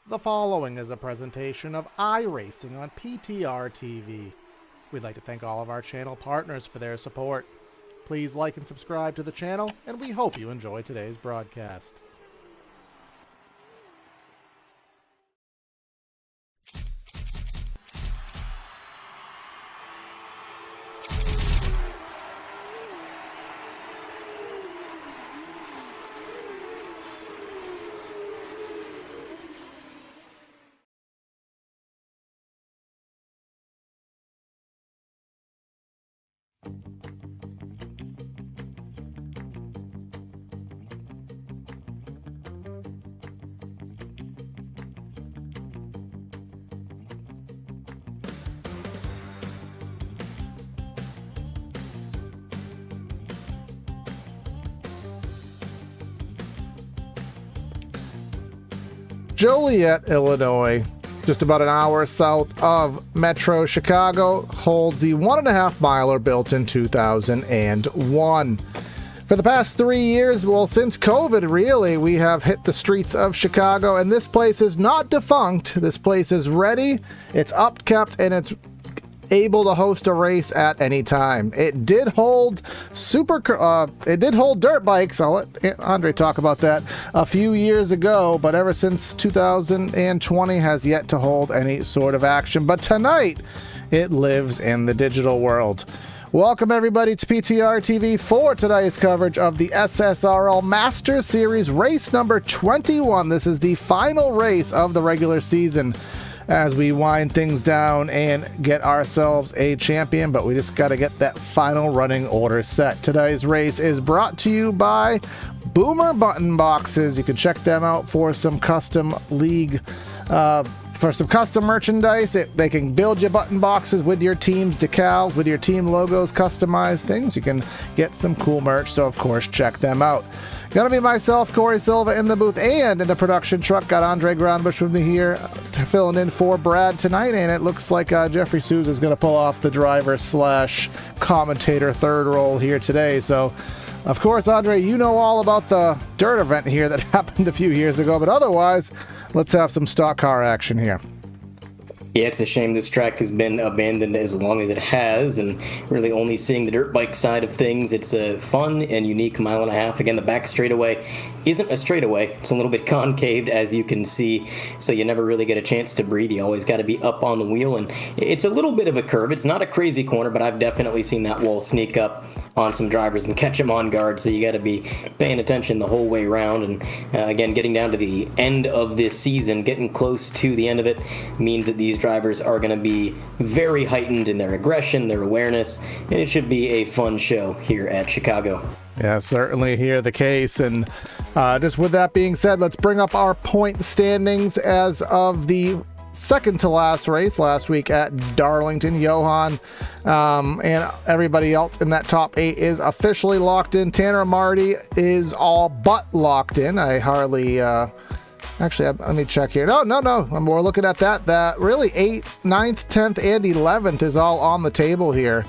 The following is a presentation of iRacing on PTRTV. We'd like to thank all of our channel partners for their support. Please like and subscribe to the channel, and we hope you enjoy today's broadcast. Joliet, Illinois, just about an hour south of Metro Chicago, holds the 1.5 miler built in 2001. For the past 3 years, well, since COVID, really, we have hit the streets of Chicago, and this place is not defunct. This place is ready, it's upkept, and it's able to host a race at any time. It did hold dirt bikes. I'll let Andre talk about that a few years ago, but ever since 2020 has yet to hold any sort of action. But tonight, it lives in the digital world. Welcome everybody to PTRTV for today's coverage of the SSRL Masters Series race number 21. This is the final race of the regular season as we wind things down and get ourselves a champion, but we just got to get that final running order set. Today's race is brought to you by Boomer Button Boxes. You can check them out for some custom league, for some custom merchandise. They can build you button boxes with your team's decals, with your team logos, customized things. You can get some cool merch, so of course check them out. Gonna be myself, Corey Silva, in the booth and in the production truck. Got Andre Groundbush with me here, filling in for Brad tonight, and it looks like Jeffrey Souza is gonna pull off the driver slash commentator third role here today. So, of course, Andre, you know all about the dirt event here that happened a few years ago, but otherwise, let's have some stock car action here. Yeah, it's a shame this track has been abandoned as long as it has, and really only seeing the dirt bike side of things. It's a fun and unique 1.5 miles. Again, the back straightaway isn't a straightaway. It's a little bit concaved, as you can see, so you never really get a chance to breathe. You always got to be up on the wheel, and it's a little bit of a curve. It's not a crazy corner, but I've definitely seen that wall sneak up on some drivers and catch them on guard, so you got to be paying attention the whole way around. And again, getting down to the end of this season, getting close to the end of it, means that these drivers are going to be very heightened in their aggression, their awareness, and it should be a fun show here at Chicago. Yeah, certainly here the case. And just with that being said, let's bring up our point standings as of the second to last race last week at Darlington. Johan and everybody else in that top 8 is officially locked in. Tanner and Marty is all but locked in. I hardly actually, let me check here. No. We're looking at that really 8th, 9th, 10th, and 11th is all on the table here.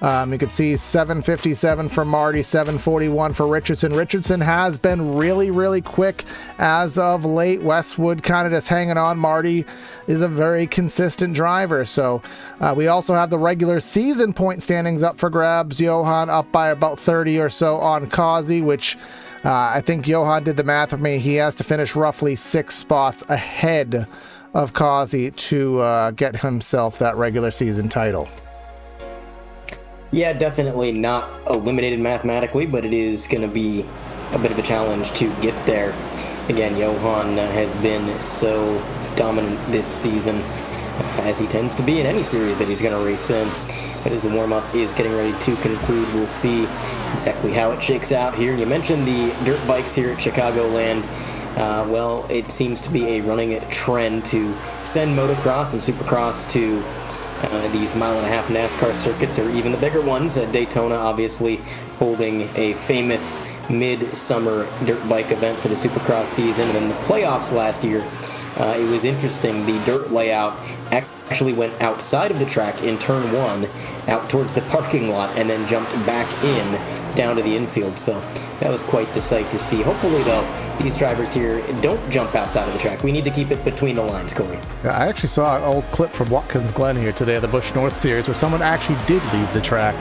You can see 7:57 for Marty, 7:41 for Richardson. Richardson has been really, really quick as of late. Westwood kind of just hanging on. Marty is a very consistent driver. So we also have the regular season point standings up for grabs. Johan up by about 30 or so on Kazi, which I think Johan did the math with me. He has to finish roughly 6 spots ahead of Kazi to get himself that regular season title. Yeah, definitely not eliminated mathematically, but it is going to be a bit of a challenge to get there. Again, Johan has been so dominant this season, as he tends to be in any series that he's going to race in. But as the warm-up is getting ready to conclude, we'll see exactly how it shakes out here. You mentioned the dirt bikes here at Chicagoland. Well, it seems to be a running trend to send motocross and supercross to these 1.5 mile NASCAR circuits, or even the bigger ones. Daytona, obviously, holding a famous mid-summer dirt bike event for the supercross season. And then the playoffs last year, it was interesting. The dirt layout actually went outside of the track in turn 1, out towards the parking lot, and then jumped back in down to the infield. So that was quite the sight to see. Hopefully, though, these drivers here don't jump outside of the track. We need to keep it between the lines, Corey. Yeah, I actually saw an old clip from Watkins Glen here today, the Busch North Series, where someone actually did leave the track.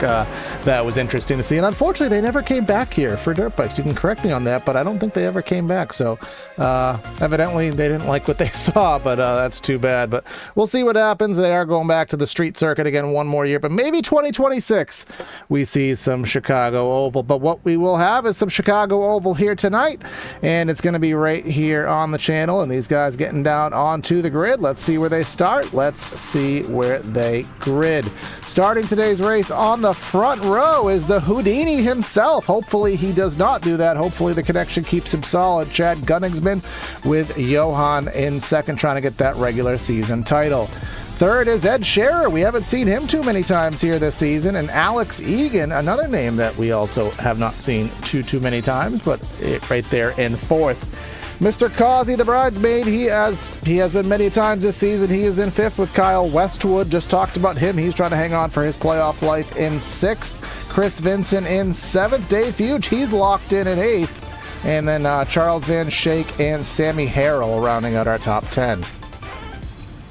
That was interesting to see. And unfortunately, they never came back here for dirt bikes. You can correct me on that, but I don't think they ever came back. So evidently, they didn't like what they saw, but that's too bad. But we'll see what happens. They are going back to the street circuit again one more year, but maybe 2026 we see some Chicago Oval. But what we will have is some Chicago Oval here tonight, and it's going to be right here on the channel, and these guys getting down onto the grid. Let's see where they start. Let's see where they grid. Starting today's race on the front row is the Houdini himself. Hopefully he does not do that. Hopefully the connection keeps him solid. Chad Gunningsman with Johan in second, trying to get that regular season title. Third is Ed Scherer. We haven't seen him too many times here this season. And Alex Egan, another name that we also have not seen too many times, but right there in fourth. Mr. Causey, the bridesmaid, he has been many times this season. He is in fifth with Kyle Westwood. Just talked about him. He's trying to hang on for his playoff life in sixth. Chris Vincent in seventh. Dave Fuge, he's locked in eighth. And then Charles Van Schaik and Sammy Harrell rounding out our top 10.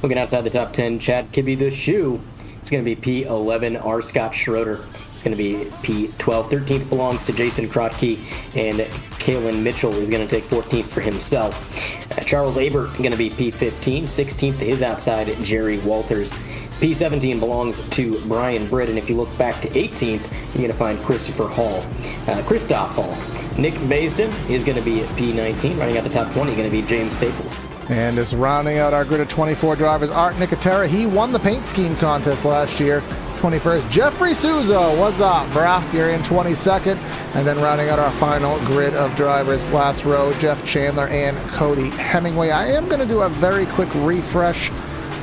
Looking outside the top 10, Chad Kibbe the Shoe. It's going to be P11, R. Scott Schroeder. It's going to be P12. 13th belongs to Jason Krotke, and Kalen Mitchell is going to take 14th for himself. Charles Abert going to be P15. 16th to his outside, Jerry Walters. P17 belongs to Brian Britt, and if you look back to 18th, you're going to find Christopher Hall. Christoph Hall. Nick Baisden is going to be at P19. Running out the top 20, going to be James Staples. And just rounding out our grid of 24 drivers, Art Nicotera. He won the paint scheme contest last year. 21st, Jeffrey Souza. What's up, brah? You're in 22nd. And then rounding out our final grid of drivers, last row, Jeff Chandler and Cody Hemingway. I am going to do a very quick refresh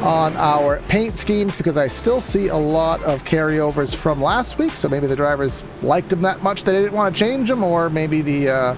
on our paint schemes because I still see a lot of carryovers from last week. So maybe the drivers liked them that much that they didn't want to change them, or maybe the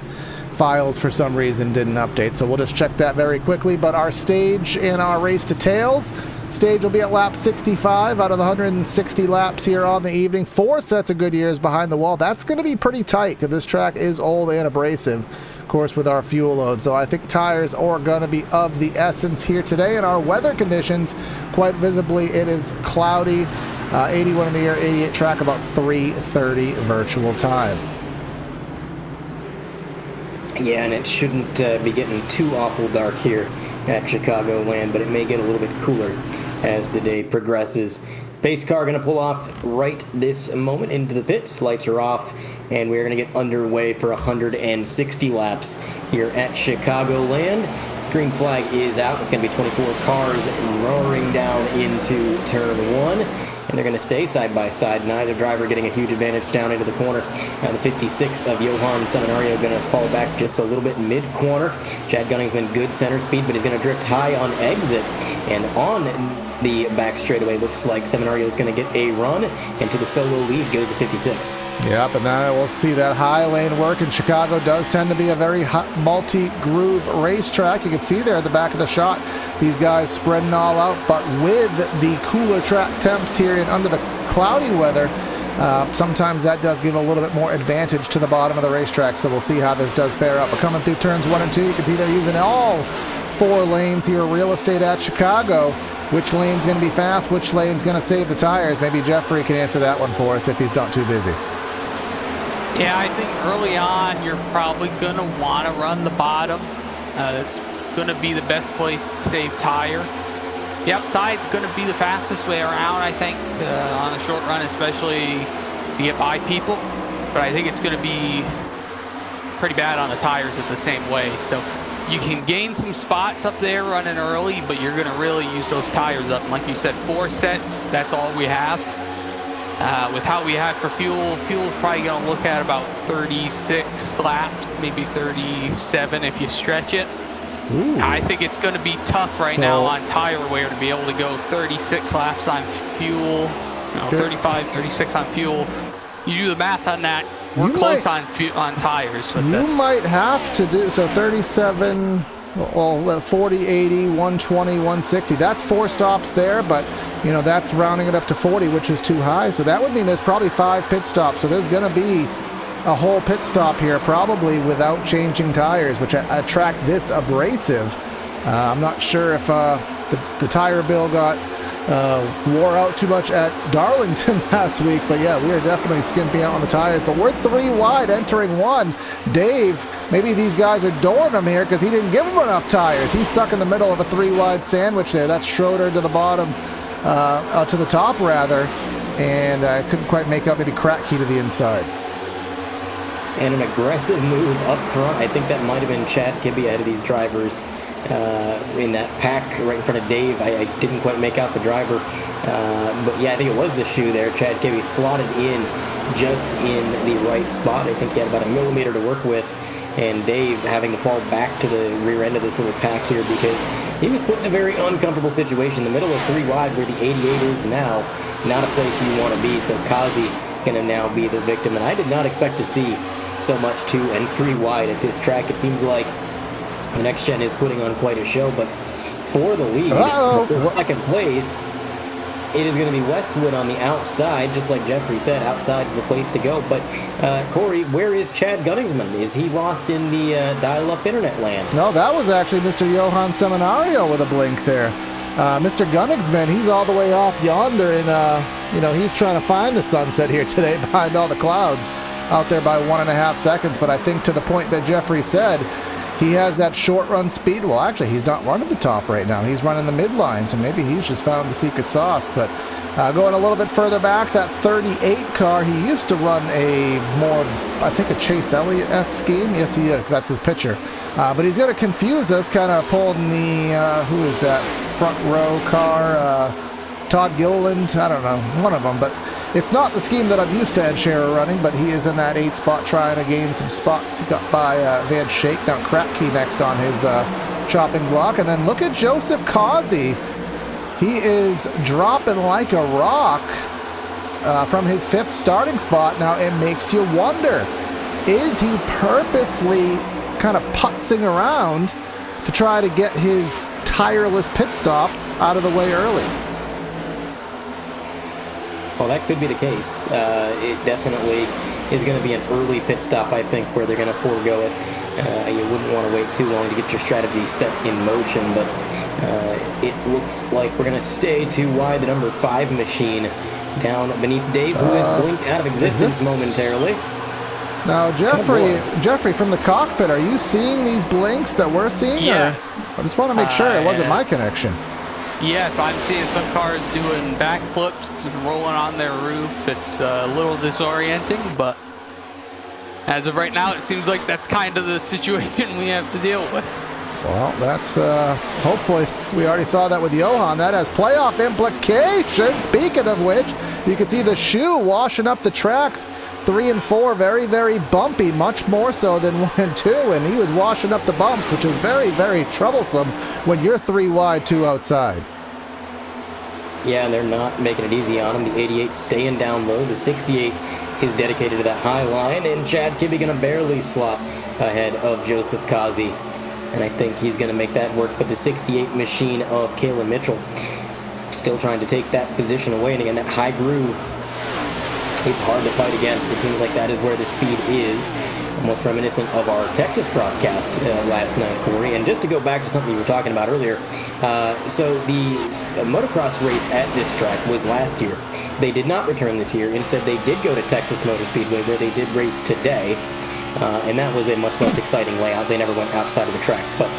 files for some reason didn't update. So we'll just check that very quickly. But our stage and our race to tails. Stage will be at lap 65 out of the 160 laps here on the evening. 4 sets of Goodyears behind the wall. That's going to be pretty tight because this track is old and abrasive, of course, with our fuel load. So I think tires are going to be of the essence here today. And our weather conditions, quite visibly, it is cloudy. 81 in the air, 88 track, about 3:30 virtual time. Yeah, and it shouldn't be getting too awful dark here at Chicagoland, but it may get a little bit cooler as the day progresses. Pace car going to pull off right this moment into the pits. Lights are off, and we're going to get underway for 160 laps here at Chicagoland. Green flag is out. It's going to be 24 cars roaring down into turn 1. And they're going to stay side by side. Neither driver getting a huge advantage down into the corner. The 56 of Johan Seminario going to fall back just a little bit mid-corner. Chad Gunningsman, good center speed, but he's going to drift high on exit. And on the back straightaway, looks like Seminario is going to get a run. And to the solo lead goes the 56. Yep, and now we'll see that high lane work. And Chicago does tend to be a very multi-groove racetrack. You can see there at the back of the shot, these guys spreading all out. But with the cooler track temps here and under the cloudy weather, sometimes that does give a little bit more advantage to the bottom of the racetrack. So we'll see how this does fare up. But coming through turns 1 and 2, you can see they're using all 4 lanes here, real estate at Chicago. Which lane's going to be fast? Which lane's going to save the tires? Maybe Jeffrey can answer that one for us if he's not too busy. Yeah, I think early on you're probably going to want to run the bottom. It's going to be the best place to save tire. The outside's going to be the fastest way around, I think, on a short run, especially to get by people. But I think it's going to be pretty bad on the tires at the same way. So you can gain some spots up there running early, but you're going to really use those tires up. And like you said, 4 sets, that's all we have. With how we have for fuel's probably going to look at about 36 laps, maybe 37 if you stretch it. Ooh. I think it's going to be tough right now on tire wear to be able to go 36 laps on fuel, 35, 36 on fuel. You do the math on that, we're close on tires. You might have to do, so 37, well, 40, 80, 120, 160. That's 4 stops there, but you know, that's rounding it up to 40, which is too high. So that would mean there's probably 5 pit stops. So there's going to be a whole pit stop here, probably without changing tires, which a track this abrasive. I'm not sure if the tire bill got wore out too much at Darlington last week, but yeah, we are definitely skimping out on the tires. But we're 3 wide entering 1. Dave, maybe these guys are dooring him here because he didn't give him enough tires. He's stuck in the middle of a 3 wide sandwich there. That's Schroeder to the bottom, to the top rather, and I couldn't quite make out maybe crack key to the inside. And an aggressive move up front. I think that might have been Chad Kibbe ahead of these drivers in that pack right in front of Dave. I didn't quite make out the driver. But yeah, I think it was the shoe there. Chad Kibbe slotted in just in the right spot. I think he had about a millimeter to work with. And Dave having to fall back to the rear end of this little pack here because he was put in a very uncomfortable situation. The middle of 3 wide where the 88 is now, not a place you want to be. So Kazi going to now be the victim. And I did not expect to see so much 2 and 3 wide at this track. It seems like the NextGen is putting on quite a show, but for the lead, for second place, it is going to be Westwood on the outside, just like Jeffrey said, outside's the place to go. But Corey, where is Chad Gunningsman? Is he lost in the dial-up internet land? No, that was actually Mr. Johan Seminario with a blink there. Mr. Gunningsman, he's all the way off yonder, and he's trying to find the sunset here today behind all the clouds. Out there by 1.5 seconds, but I think to the point that Jeffrey said, he has that short run speed. Well, actually, he's not running the top right now. He's running the midline, so maybe he's just found the secret sauce. But going a little bit further back, that 38 car, he used to run a more, I think, a Chase Elliott-esque scheme. Yes, he is. That's his picture. But he's going to confuse us, kind of pulling the, who is that front row car? Todd Gilliland? I don't know. One of them, but it's not the scheme that I'm used to Ed Shearer running, but he is in that 8 spot trying to gain some spots. He got by Van Schaik. Now Krapke next on his chopping block. And then look at Joseph Kazi. He is dropping like a rock from his 5th starting spot. Now it makes you wonder, is he purposely kind of putzing around to try to get his tireless pit stop out of the way early? Well, that could be the case. It definitely is going to be an early pit stop, I think, where they're going to forego it. You wouldn't want to wait too long to get your strategy set in motion, but it looks like we're going to stay 2 wide. The number 5 machine down beneath Dave, who has blinked out of existence momentarily. Now, Jeffrey, from the cockpit, are you seeing these blinks that we're seeing? Yes. I just want to make sure it wasn't my connection. Yes, I'm seeing some cars doing backflips and rolling on their roof. It's a little disorienting, but as of right now, it seems like that's kind of the situation we have to deal with. Well, that's hopefully, we already saw that with Johan. That has playoff implications. Speaking of which, you can see the shoe washing up the track. 3 and 4, very, very bumpy, much more so than 1 and 2, and he was washing up the bumps, which is very, very troublesome when you're 3 wide, 2 outside. Yeah, and they're not making it easy on him. The 88 staying down low. The 68 is dedicated to that high line, and Chad Kibbe going to barely slot ahead of Joseph Kazi, and I think he's going to make that work. But the 68 machine of Kayla Mitchell still trying to take that position away, and again, that high groove, it's hard to fight against. It seems like that is where the speed is, almost reminiscent of our Texas broadcast last night, Corey. And just to go back to something you were talking about earlier, so the motocross race at this track was last year. They did not return this year. Instead, they did go to Texas Motor Speedway, where they did race today. And that was a much less exciting layout. They never went outside of the track. But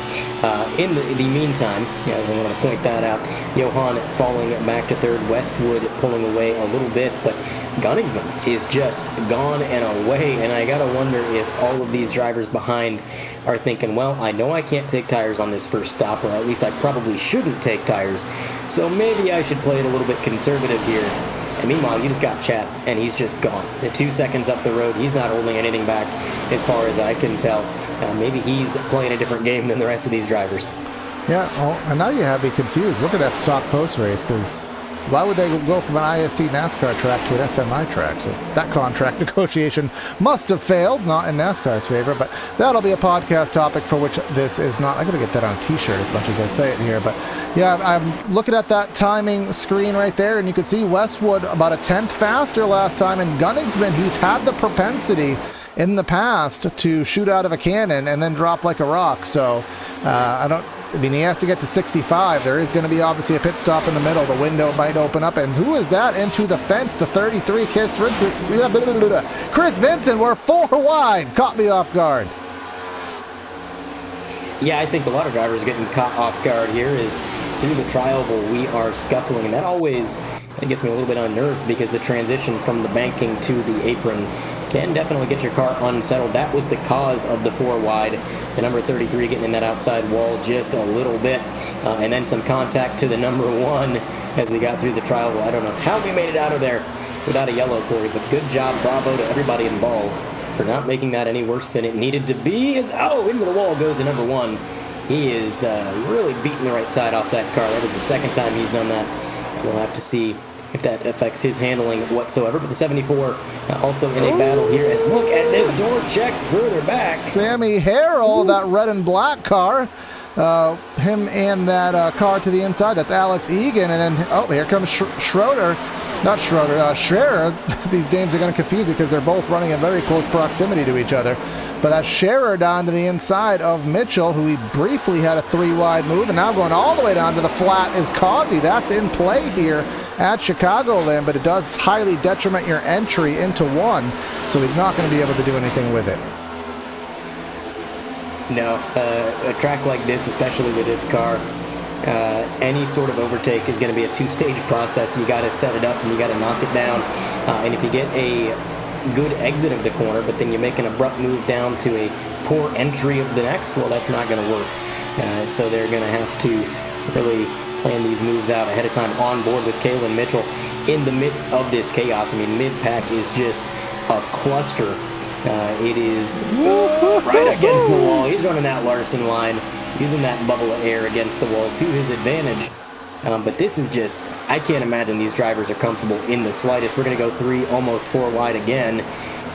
in the meantime, I want to point that out, Johan falling back to 3rd, Westwood pulling away a little bit, but Gunningsman is just gone and away, and I gotta wonder if all of these drivers behind are thinking, well, I know I can't take tires on this first stop, or at least I probably shouldn't take tires, so maybe I should play it a little bit conservative here. And meanwhile, you just got Chad, and he's just gone. The 2 seconds up the road, he's not holding anything back as far as I can tell. Maybe he's playing a different game than the rest of these drivers. Yeah, well, and now you have me confused. We're going to have to talk post-race, because why would they go from an ISC NASCAR track to an SMI track? So that contract negotiation must have failed, not in NASCAR's favor, but that'll be a podcast topic for which this is not. I'm going to get that on a t-shirt as much as I say it here, but yeah, I'm looking at that timing screen right there, and you can see Westwood about a 10th faster last time, and Gunningsman, he's had the propensity in the past to shoot out of a cannon and then drop like a rock. So I mean, he has to get to 65. There is going to be obviously a pit stop in the middle. The window might open up. And who is that into the fence? The 33, Chris Vincent. We're 4 wide. Caught me off guard. Yeah, I think a lot of drivers getting caught off guard here is through the tri-oval we are scuffling. And that always gets me a little bit unnerved because the transition from the banking to the apron can definitely get your car unsettled. That was the cause of the 4 wide. The number 33 getting in that outside wall just a little bit. And then some contact to the number 1 as we got through the trial. I don't know how we made it out of there without a yellow, Corey, but good job. Bravo to everybody involved for not making that any worse than it needed to be. Into the wall goes the number 1. He is really beating the right side off that car. That is the second time he's done that. We'll have to see if that affects his handling whatsoever. But the 74 also in a battle here. As look at this door check further back. Sammy Harrell, that red and black car. Him and that car to the inside. That's Alex Egan. And then, here comes Schroeder. Not Schroeder, Scherer. These names are going to confuse you because they're both running in very close proximity to each other. But that's Scherer down to the inside of Mitchell, who he briefly had a 3 wide move. And now going all the way down to the flat is Causey. That's in play here at Chicagoland, but it does highly detriment your entry into 1, so he's not going to be able to do anything with it. No, a track like this, especially with this car, any sort of overtake is going to be a 2-stage process. You got to set it up and you got to knock it down. And if you get a good exit of the corner, but then you make an abrupt move down to a poor entry of the next, well, that's not going to work. So they're going to have to really plan these moves out ahead of time on board with Kalen Mitchell in the midst of this chaos. I mean, mid-pack is just a cluster. It is right against the wall. He's running that Larson line, using that bubble of air against the wall to his advantage. But this is just, I can't imagine these drivers are comfortable in the slightest. We're going to go 3, almost 4 wide again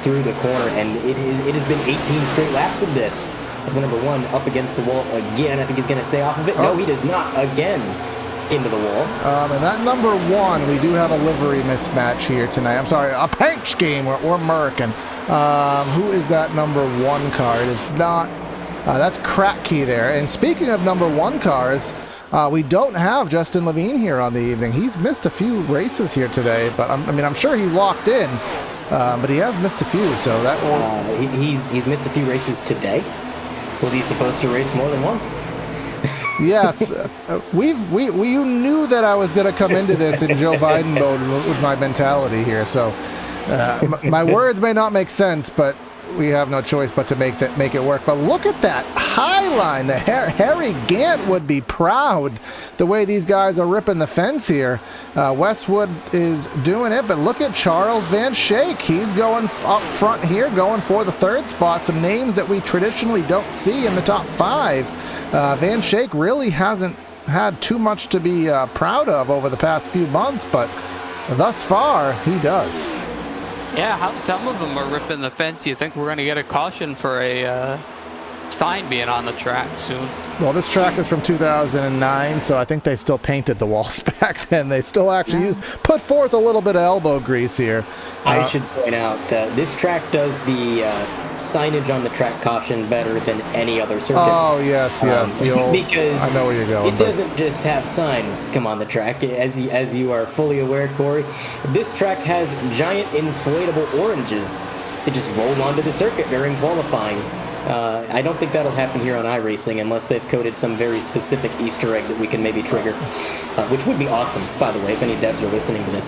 through the corner, and it has been 18 straight laps of this. That's the number 1 up against the wall again. I think he's going to stay off of it. No, he does not again. Into the wall. And that number 1, we do have a livery mismatch here tonight. I'm sorry, a paint scheme. We're American. Who is that number 1 car? It is not. That's Kratky there. And speaking of number 1 cars, we don't have Justin Levine here on the evening. He's missed a few races here today, but I'm sure he's locked in. But he has missed a few, so that will. He's missed a few races today. Was he supposed to race more than 1? Yes, you knew that I was going to come into this in Joe Biden mode with my mentality here. So my words may not make sense, but we have no choice but to make it work. But look at that high line. The Harry Gant would be proud the way these guys are ripping the fence here. Westwood is doing it, but look at Charles Van Schaik. He's going up front here, going for the 3rd spot. Some names that we traditionally don't see in the top 5. Van Schaik really hasn't had too much to be proud of over the past few months, but thus far, he does. Yeah, how some of them are ripping the fence. You think we're going to get a caution for a sign being on the track soon? Well, this track is from 2009, so I think they still painted the walls back then. They still actually put forth a little bit of elbow grease here. I should point out, this track does the signage on the track caution better than any other circuit. Oh, yes. The old, because I know where you're going. It doesn't just have signs come on the track. As you are fully aware, Corey, this track has giant inflatable oranges that just roll onto the circuit during qualifying. I don't think that'll happen here on iRacing unless they've coded some very specific Easter egg that we can maybe trigger, which would be awesome, by the way, if any devs are listening to this.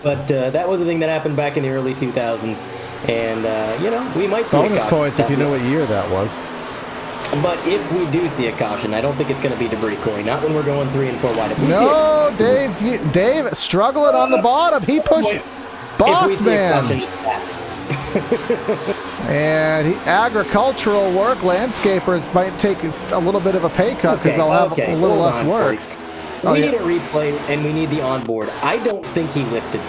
But that was a thing that happened back in the early 2000s, and, we might see bonus a caution. Points if you know what year that was. But if we do see a caution, I don't think it's going to be debris, Corey. Not when we're going 3 and 4 wide. If we see Dave struggling on the bottom. He pushed Boss Man. And agricultural work, landscapers might take a little bit of a pay cut because they'll have a little less work. We need a replay, and we need the onboard. I don't think he lifted.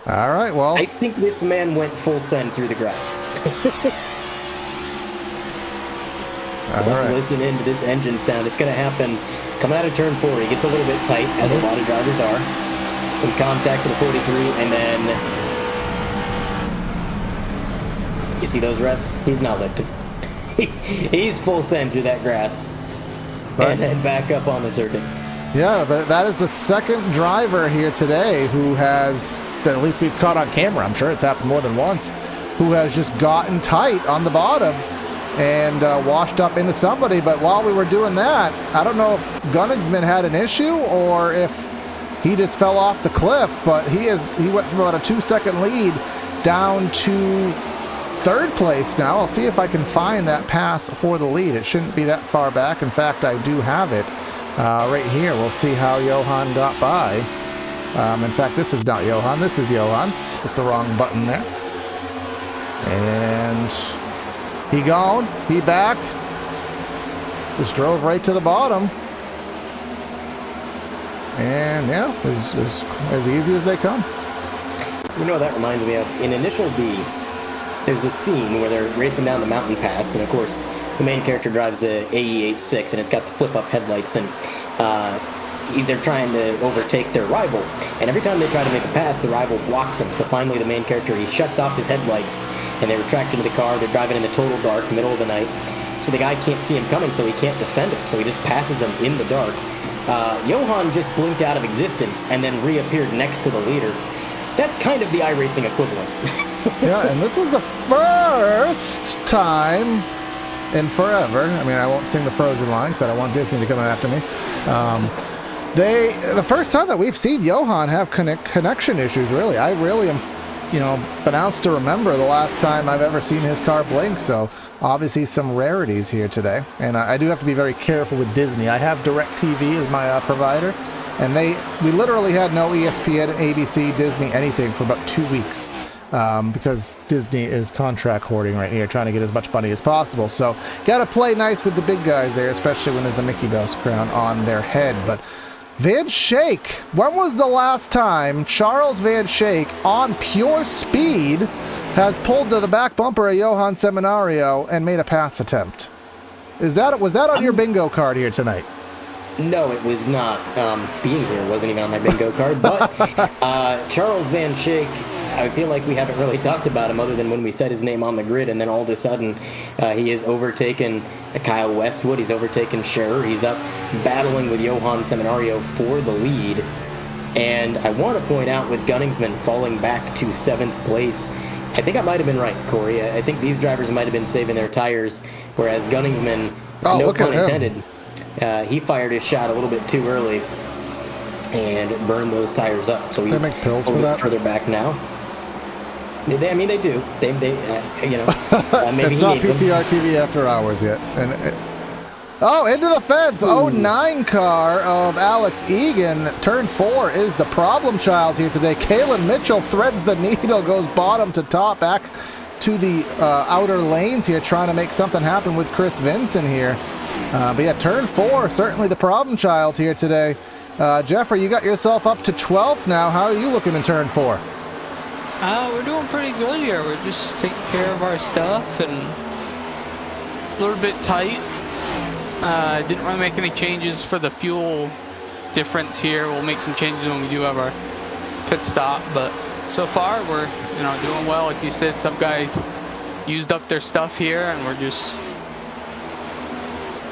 All right, well. I think this man went full send through the grass. Let's listen into this engine sound. It's going to happen coming out of turn 4. He gets a little bit tight, as a lot of drivers are. Some contact with the 43, and then You see those revs? He's not lifting. He's full send through that grass. Right. And then back up on the circuit. Yeah, but that is the second driver here today who has, that at least we've caught on camera, I'm sure it's happened more than once, who has just gotten tight on the bottom and washed up into somebody. But while we were doing that, I don't know if Gunningsman had an issue or if he just fell off the cliff, but he went from about a 2-second lead down to third place now. I'll see if I can find that pass for the lead. It shouldn't be that far back. In fact, I do have it right here. We'll see how Johan got by. In fact, this is not Johan. This is Johan. Hit the wrong button there. And he gone. He back. Just drove right to the bottom. And yeah, as easy as they come. You know what that reminds me of? In Initial D, there's a scene where they're racing down the mountain pass, and of course, the main character drives a AE86, and it's got the flip-up headlights, and they're trying to overtake their rival. And every time they try to make a pass, the rival blocks them. So finally, the main character, he shuts off his headlights, and they retract into the car. They're driving in the total dark, middle of the night. So the guy can't see him coming, so he can't defend him. So he just passes him in the dark. Johan just blinked out of existence and then reappeared next to the leader. That's kind of the iRacing equivalent. Yeah, and this is the first time in forever. I mean, I won't sing the Frozen line because I don't want Disney to come after me. The first time that we've seen Johan have connection issues, really. I really am, pronounced to remember the last time I've ever seen his car blink. So obviously some rarities here today. And I do have to be very careful with Disney. I have DirecTV as my provider. And we literally had no ESPN, ABC, Disney, anything for about 2 weeks. Because Disney is contract hoarding right here, trying to get as much money as possible. So got to play nice with the big guys there, especially when there's a Mickey Mouse crown on their head. But Van Schaik, when was the last time Charles Van Schaik on pure speed has pulled to the back bumper of Johan Seminario and made a pass attempt? Was that on your bingo card here tonight? No, it was not. Being here wasn't even on my bingo card. But Charles Van Schaik, I feel like we haven't really talked about him other than when we said his name on the grid, and then all of a sudden he has overtaken Kyle Westwood. He's overtaken Scherer. He's up battling with Johan Seminario for the lead. And I want to point out with Gunningsman falling back to 7th place, I think I might have been right, Corey. I think these drivers might have been saving their tires, whereas Gunningsman, no pun intended, he fired his shot a little bit too early and burned those tires up. So he's they make pills a for little that? bit further back now. They do. Maybe it's not PTRTV after hours yet. Into the fence. 09 car of Alex Egan. Turn 4 is the problem child here today. Kalen Mitchell threads the needle, goes bottom to top, back to the outer lanes here, trying to make something happen with Chris Vinson here. But yeah, turn 4, certainly the problem child here today. Jeffrey, you got yourself up to 12th now. How are you looking in turn 4? We're doing pretty good here. We're just taking care of our stuff and a little bit tight. Didn't really make any changes for the fuel difference here. We'll make some changes when we do have our pit stop, but so far we're doing well. Like you said, some guys used up their stuff here, and we're just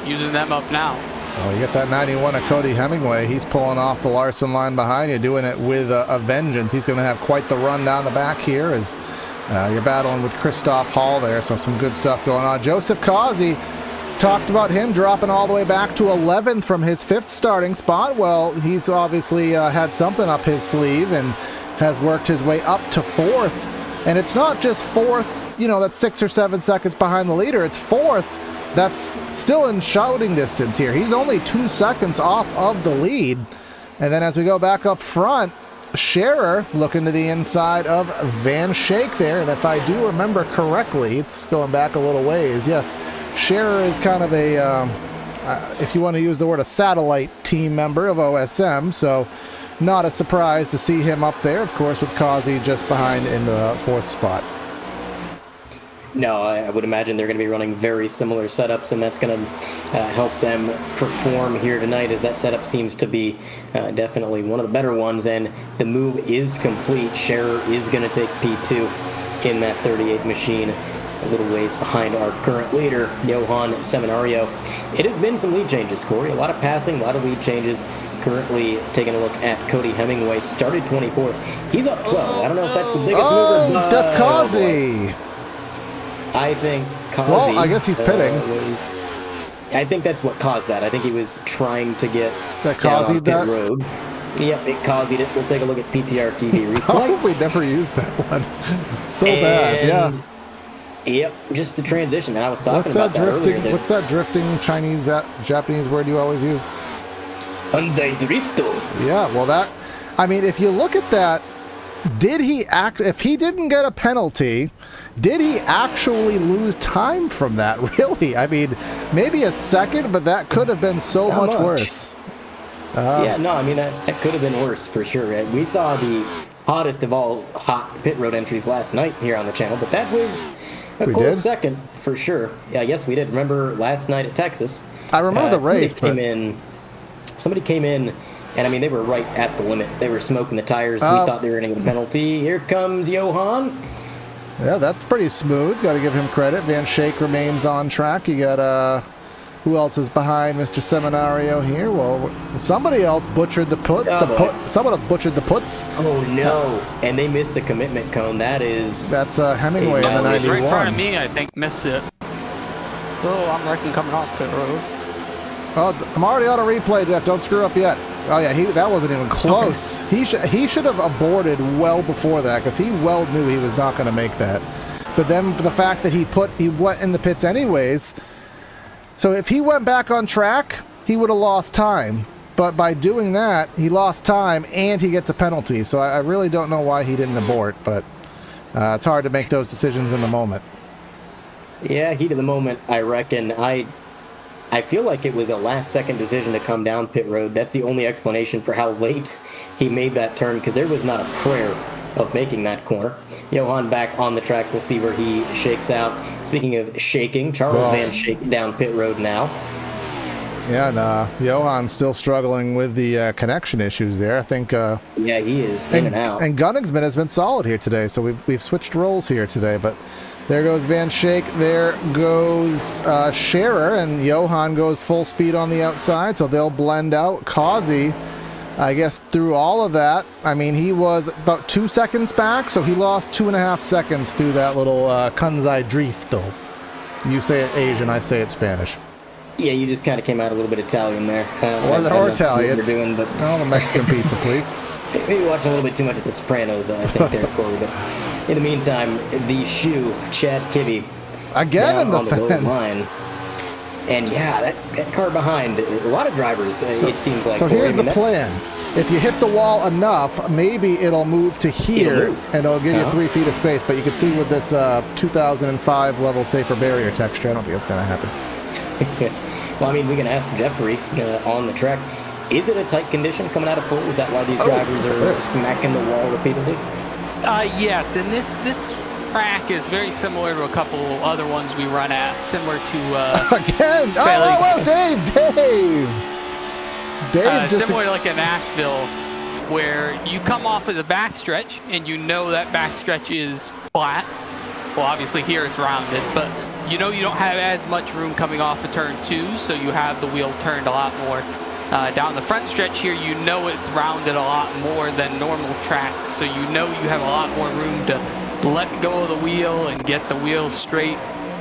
using them up now. Oh, you got that 91 of Cody Hemingway. He's pulling off the Larson line behind you, doing it with a vengeance. He's going to have quite the run down the back here as you're battling with Christoph Hall there, so some good stuff going on. Joseph Causey, talked about him dropping all the way back to 11th from his 5th starting spot. Well, he's obviously had something up his sleeve and has worked his way up to 4th. And it's not just 4th, that's 6 or 7 seconds behind the leader. It's 4th. That's still in shouting distance here. He's only 2 seconds off of the lead. And then as we go back up front, Scherer looking to the inside of Van Schaik there. And if I do remember correctly, it's going back a little ways. Yes, Scherer is kind of a, if you want to use the word, a satellite team member of OSM. So not a surprise to see him up there, of course, with Causey just behind in the 4th spot. No, I would imagine they're going to be running very similar setups, and that's going to help them perform here tonight, as that setup seems to be definitely one of the better ones, and the move is complete. Scherer is going to take P2 in that 38 machine. a little ways behind our current leader, Johan Seminario. It has been some lead changes, Corey. A lot of passing, a lot of lead changes. Currently taking a look at Cody Hemingway. Started 24th. He's up 12. I don't know if that's the biggest mover. But that's Kazi. I think Kazi. Well, I guess he's pitting. I think that's what caused that. I think he was trying to get that down on pit that road. Yep, it caused it. We'll take a look at PTRTV replay. How have we never used that one? So bad, yeah. Yep, just the transition. And I was talking about that earlier. What's that drifting Chinese, Japanese word you always use? Anzai drifto. Yeah, well that, I mean, if you look at that, if he didn't get a penalty, did he actually lose time from that, really? I mean, maybe a second, but that could have been so much worse. Yeah, no, I mean, that could have been worse for sure. We saw the hottest of all hot pit road entries last night here on the channel, but that was a close second for sure. Yeah, yes, we did. Remember last night at Texas? I remember the race, somebody came in, and I mean, they were right at the limit. They were smoking the tires. We thought they were going to get a penalty. Here comes Johan. Yeah, that's pretty smooth. Got to give him credit. Van Schaik remains on track. You got, who else is behind Mr. Seminario here? Well, somebody else butchered the put. Someone else butchered the puts. Oh, no. And they missed the commitment cone. That's Hemingway in the 91. Right in front of me, I think, missed it. Oh, I'm wrecking coming off pit road. Oh, I'm already on a replay, Jeff. Don't screw up yet. Oh yeah, that wasn't even close. Okay. He should have aborted well before that because he well knew he was not going to make that. But then the fact that he went in the pits anyways. So if he went back on track, he would have lost time. But by doing that, he lost time and he gets a penalty. So I really don't know why he didn't abort. But it's hard to make those decisions in the moment. Yeah, heat of the moment. I reckon. I feel like it was a last-second decision to come down pit road. That's the only explanation for how late he made that turn, because there was not a prayer of making that corner. Johan back on the track. We'll see where he shakes out. Speaking of shaking, Charles Van Schaik down pit road now. Yeah, and Johan's still struggling with the connection issues there. I think. Yeah, he is in and out. And Gunningsman has been solid here today, so we've switched roles here today, but. There goes Van Schaik, there goes Scherer, and Johan goes full speed on the outside, so they'll blend out. Kazi, I guess through all of that, I mean, he was about 2 seconds back, so he lost 2.5 seconds through that little Kanzai Drifto. You say it Asian, I say it Spanish. Yeah, you just kind of came out a little bit Italian there. Or Italian. But the Mexican pizza, please. Maybe watching a little bit too much of The Sopranos, I think, there, Corey. But in the meantime, the shoe, Chad Kibbe. Again in the fence. Line. And yeah, that car behind, a lot of drivers, it seems like. So here's the plan. If you hit the wall enough, maybe it'll move to here, and it'll give you 3 feet of space. But you can see with this 2005 level safer barrier texture, I don't think it's going to happen. Well, I mean, we can ask Jeffrey on the track. Is it a tight condition coming out of full? Is that why these drivers are smacking the wall repeatedly? Yes, and this track is very similar to a couple other ones we run at, similar to again. Dave just similar to like in Nashville, where you come off of the backstretch and you know that backstretch is flat. Well, obviously here it's rounded, but you know you don't have as much room coming off of turn 2, so you have the wheel turned a lot more. Down the front stretch here, you know it's rounded a lot more than normal track, so you know you have a lot more room to let go of the wheel and get the wheel straight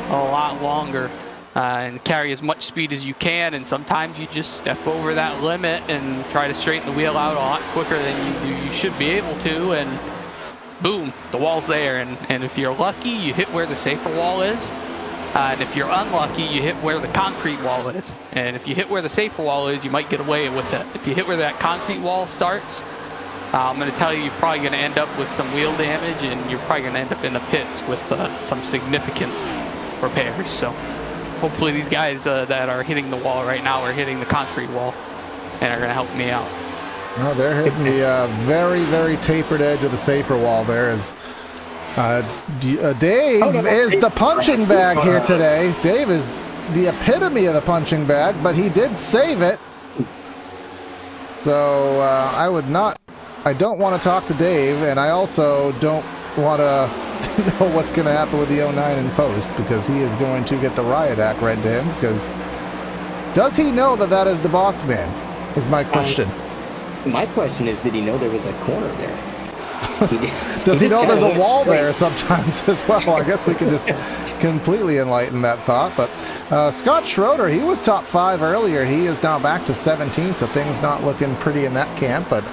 a lot longer and carry as much speed as you can. And sometimes you just step over that limit and try to straighten the wheel out a lot quicker than you should be able to, and boom, the wall's there. And if you're lucky, you hit where the safer wall is. And if you're unlucky, you hit where the concrete wall is. And if you hit where the safer wall is, you might get away with it. If you hit where that concrete wall starts, I'm going to tell you, you're probably going to end up with some wheel damage, and you're probably going to end up in the pits with some significant repairs. So hopefully these guys that are hitting the wall right now are hitting the concrete wall and are going to help me out. No, they're hitting the very, very tapered edge of the safer wall there. Dave is the punching bag here today. Dave is the epitome of the punching bag, but he did save it. So I don't want to talk to Dave, and I also don't want to know what's going to happen with the 09 in post, because he is going to get the riot act read to him. Because does he know that that is the boss man? Is my question. My question is, did he know there was a corner there? Does he know there's a wall there sometimes as well? I guess we can just completely enlighten that thought. But Scott Schroeder, he was top 5 earlier. He is now back to 17, so things not looking pretty in that camp. But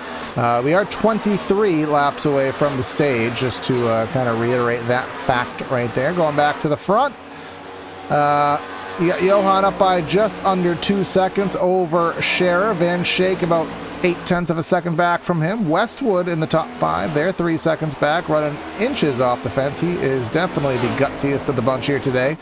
we are 23 laps away from the stage, just to kind of reiterate that fact right there. Going back to the front, you got Johan up by just under 2 seconds over Scherer. Van Schaik about 0.8 of a second back from him. Westwood in the top 5 there, 3 seconds back, running inches off the fence. He is definitely the gutsiest of the bunch here today.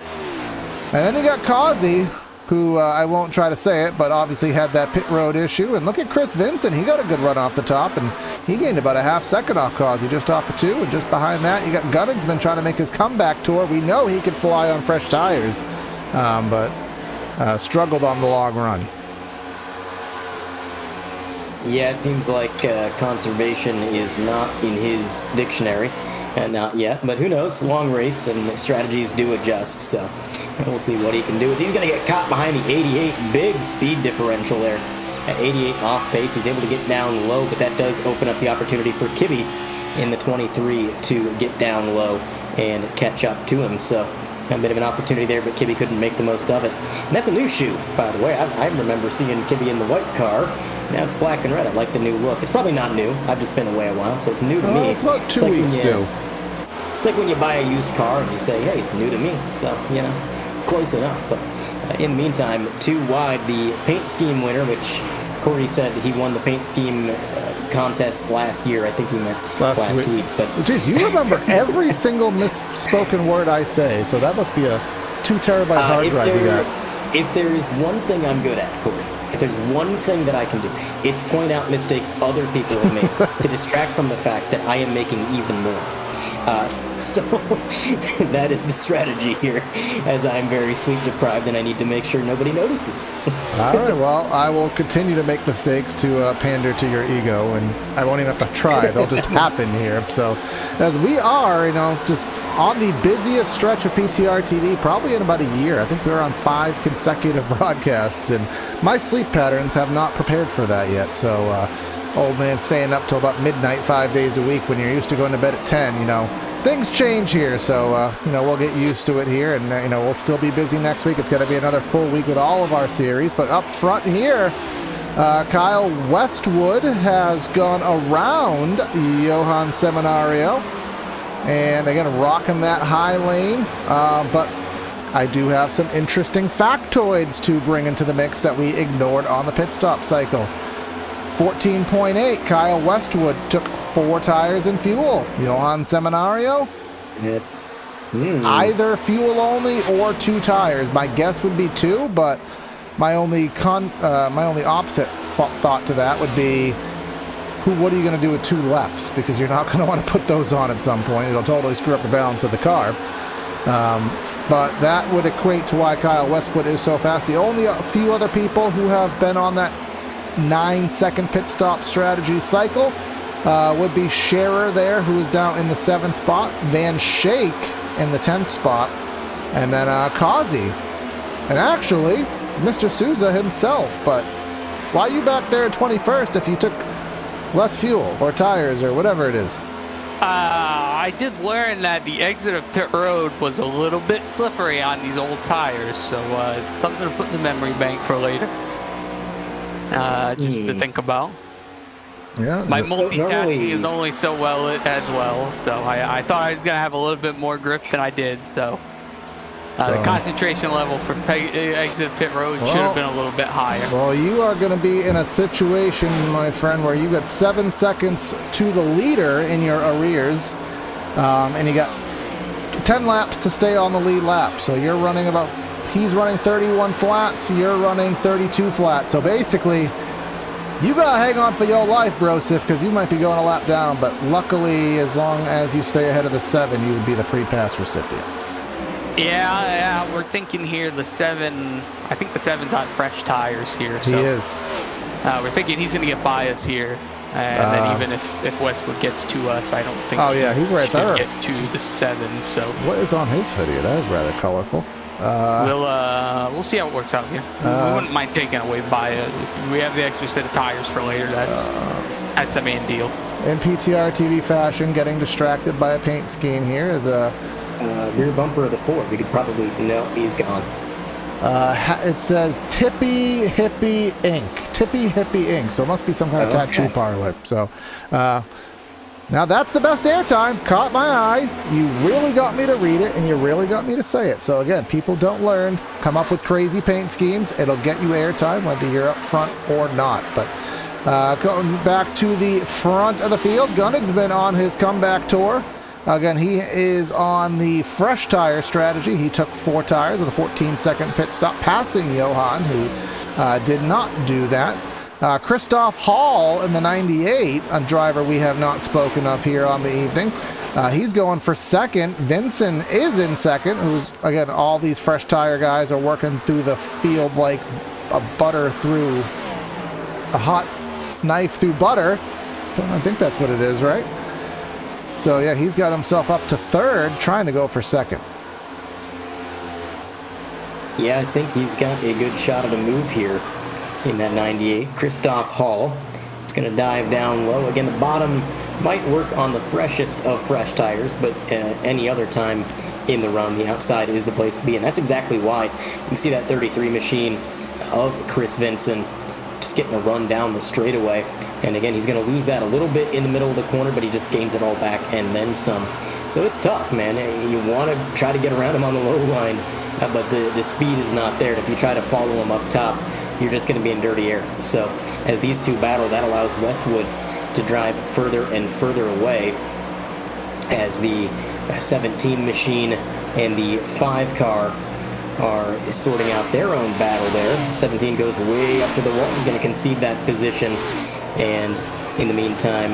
And then you got Causey, who I won't try to say it, but obviously had that pit road issue. And look at Chris Vincent. He got a good run off the top, and he gained about a half second off Causey, just off of 2. And just behind that, you got Gunningsman trying to make his comeback tour. We know he can fly on fresh tires, but struggled on the long run. Yeah, it seems like conservation is not in his dictionary. Not yet, but who knows? Long race and strategies do adjust, so we'll see what he can do. He's going to get caught behind the 88, big speed differential there. At 88 off pace, he's able to get down low, but that does open up the opportunity for Kibbe in the 23 to get down low and catch up to him. So a bit of an opportunity there, but Kibbe couldn't make the most of it. And that's a new shoe, by the way. I remember seeing Kibbe in the white car. Now it's black and red. I like the new look. It's probably not new. I've just been away a while, so it's new to me. It's about 2 weeks new. It's like when you buy a used car and you say, hey, it's new to me. So, you know, close enough. But in the meantime, 2 wide, the paint scheme winner, which Corey said he won the paint scheme contest last year. I think he meant last week. But geez, you remember every single misspoken word I say, so that must be a 2 terabyte hard drive you got. If there is one thing I'm good at, Corey, if there's one thing that I can do, it's point out mistakes other people have made to distract from the fact that I am making even more. So that is the strategy here, as I'm very sleep deprived and I need to make sure nobody notices. All right, well, I will continue to make mistakes to pander to your ego, and I won't even have to try. They'll just happen here. So as we are, you know, just on the busiest stretch of PTRTV, probably in about a year. I think we were on 5 consecutive broadcasts, and my sleep patterns have not prepared for that yet. So old man staying up till about midnight 5 days a week when you're used to going to bed at 10, you know, things change here. So, you know, we'll get used to it here, and, you know, we'll still be busy next week. It's going to be another full week with all of our series. But up front here, Kyle Westwood has gone around Johan Seminario. And again, rocking that high lane, but I do have some interesting factoids to bring into the mix that we ignored on the pit stop cycle. 14.8, Kyle Westwood took 4 tires and fuel. Johan Seminario, it's either fuel only or 2 tires. My guess would be 2, but my only opposite thought to that would be, what are you going to do with 2 lefts? Because you're not going to want to put those on at some point. It'll totally screw up the balance of the car. But that would equate to why Kyle Westwood is so fast. The only few other people who have been on that 9-second pit stop strategy cycle would be Scherer there, who is down in the 7th spot, Van Schaik in the 10th spot, and then Causey. And actually, Mr. Souza himself. But why are you back there at 21st if you took less fuel or tires or whatever it is? I did learn that the exit of pit road was a little bit slippery on these old tires, so something to put in the memory bank for later. Just to think about. Yeah. My multitasking is only so well as well, so I thought I was gonna have a little bit more grip than I did. So the concentration level for exit pit road should have been a little bit higher. Well, you are going to be in a situation, my friend, where you got 7 seconds to the leader in your arrears, and you got 10 laps to stay on the lead lap. So you're running he's running 31 flats, you're running 32 flats. So basically, you got to hang on for your life, Brosif, because you might be going a lap down. But luckily, as long as you stay ahead of the 7, you would be the free pass recipient. Yeah, we're thinking here the 7, I think the 7's on fresh tires here. So, he is. We're thinking he's going to get by us here. And then even if Westwood gets to us, I don't think Oh, yeah, he's right he can there. get to the 7. So What is on his hoodie? That is rather colorful. we'll see how it works out here. We wouldn't mind taking away by we have the extra set of tires for later. That's the main deal. In PTRTV fashion, getting distracted by a paint scheme here is a Rear bumper of the Ford. We could probably... No, he's gone. it says Tippy Hippie Inc. Tippy Hippie Inc. So it must be some kind of tattoo parlor. So now that's the best airtime. Caught my eye. You really got me to read it, and you really got me to say it. So again, people don't learn, come up with crazy paint schemes. It'll get you airtime whether you're up front or not. But going back to the front of the field, Gunnig's been on his comeback tour. Again, he is on the fresh tire strategy. He took 4 tires with a 14-second pit stop, passing Johan, who did not do that. Christoph Hall in the 98, a driver we have not spoken of here on the evening. He's going for second. Vincent is in second, who's, again, all these fresh tire guys are working through the field like a hot knife through butter. I think that's what it is, right? So yeah, he's got himself up to third, trying to go for second. Yeah, I think he's got a good shot at a move here in that 98. Christoph Hall is going to dive down low. Again, the bottom might work on the freshest of fresh tires, but any other time in the run, the outside is the place to be. And that's exactly why you can see that 33 machine of Chris Vincent just getting a run down the straightaway. And again, he's going to lose that a little bit in the middle of the corner, but he just gains it all back and then some. So it's tough, man. You want to try to get around him on the low line, but the speed is not there. And if you try to follow him up top, you're just going to be in dirty air. So as these two battle, that allows Westwood to drive further and further away as the 17 machine and the 5 car are sorting out their own battle there. 17 goes way up to the wall. He's going to concede that position. And in the meantime,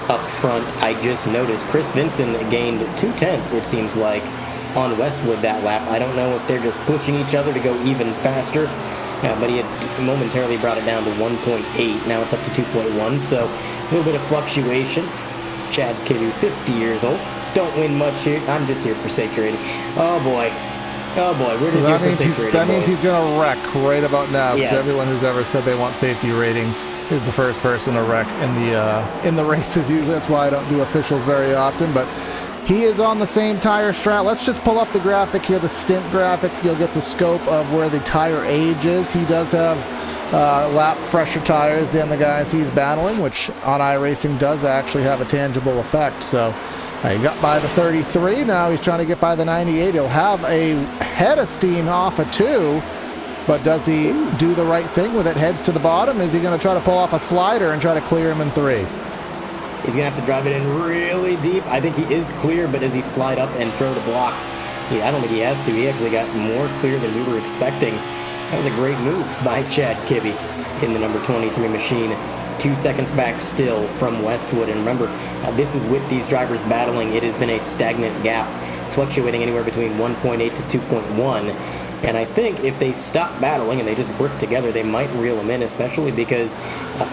up front, I just noticed Chris Vincent gained 2/10, it seems like, on Westwood that lap. I don't know if they're just pushing each other to go even faster, but he had momentarily brought it down to 1.8. Now it's up to 2.1, so a little bit of fluctuation. Chad Kiddu, 50 years old. Don't win much here. I'm just here for safety rating. Oh boy, we're just here for safety rating. That means he's going to wreck right about now, because Yes. everyone who's ever said they want safety rating is the first person to wreck in the races. Usually that's why I don't do officials very often, but he is on the same tire strat. Let's just pull up the graphic here, the stint graphic. You'll get the scope of where the tire age is. He does have lap fresher tires than the guys he's battling, which on iRacing does actually have a tangible effect. So he got by the 33. Now he's trying to get by the 98. He'll have a head of steam off a 2. But does he do the right thing with it? Heads to the bottom? Is he going to try to pull off a slider and try to clear him in 3? He's going to have to drive it in really deep. I think he is clear, but does he slide up and throw the block? I don't think he has to. He actually got more clear than we were expecting. That was a great move by Chad Kibbe in the number 23 machine. 2 seconds back still from Westwood. And remember, this is with these drivers battling. It has been a stagnant gap, fluctuating anywhere between 1.8 to 2.1. And I think if they stop battling and they just work together, they might reel them in, especially because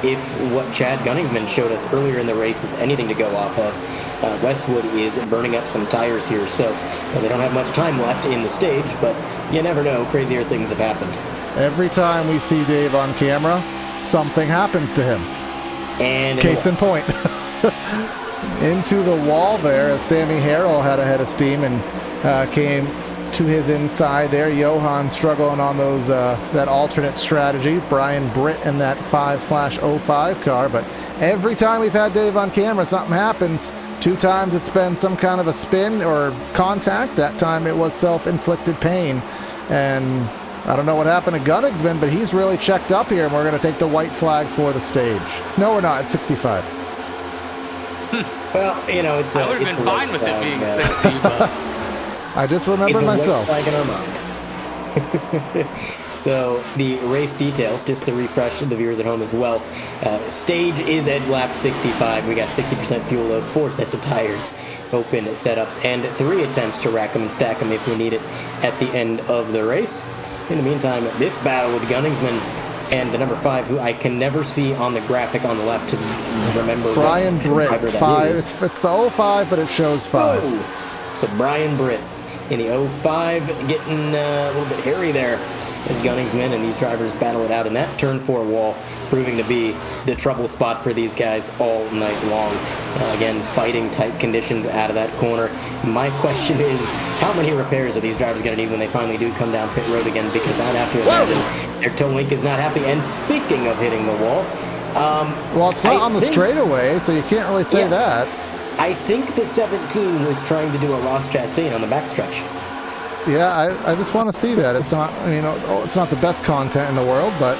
if what Chad Gunningsman showed us earlier in the race is anything to go off of, Westwood is burning up some tires here. So they don't have much time left in the stage, but you never know. Crazier things have happened. Every time we see Dave on camera, something happens to him. And case in point. Into the wall there as Sammy Harrell had a head of steam and came to his inside there. Johan struggling on those that alternate strategy. Brian Britt in that 5/05 car. But every time we've had Dave on camera, something happens. 2 times it's been some kind of a spin or contact. That time it was self-inflicted pain. And I don't know what happened to Gunningsman, but he's really checked up here, and we're going to take the white flag for the stage. No, we're not. It's 65. Well, it's I would have been fine with it being 60, but I just remembered myself. It's a white flag in our mind. So the race details, just to refresh the viewers at home as well. Stage is at lap 65. We got 60% fuel load, 4 sets of tires, open setups, and 3 attempts to rack them and stack them if we need it at the end of the race. In the meantime, this battle with Gunningsman and the number 5, who I can never see on the graphic on the left to remember. Brian Britt. It's It's the 05, but it shows 5. Oh, so Brian Britt in the 05, getting a little bit hairy there as Gunningsman and these drivers battle it out in that turn 4 wall, proving to be the trouble spot for these guys all night long. Again, fighting tight conditions out of that corner. My question is, how many repairs are these drivers going to need when they finally do come down pit road again? Because I'd have to imagine their toe link is not happy. And speaking of hitting the wall, well, it's not on the straightaway, so you can't really say that. I think the 17 was trying to do a Ross Chastain on the backstretch. Yeah, I just want to see that. It's not, it's not the best content in the world, but,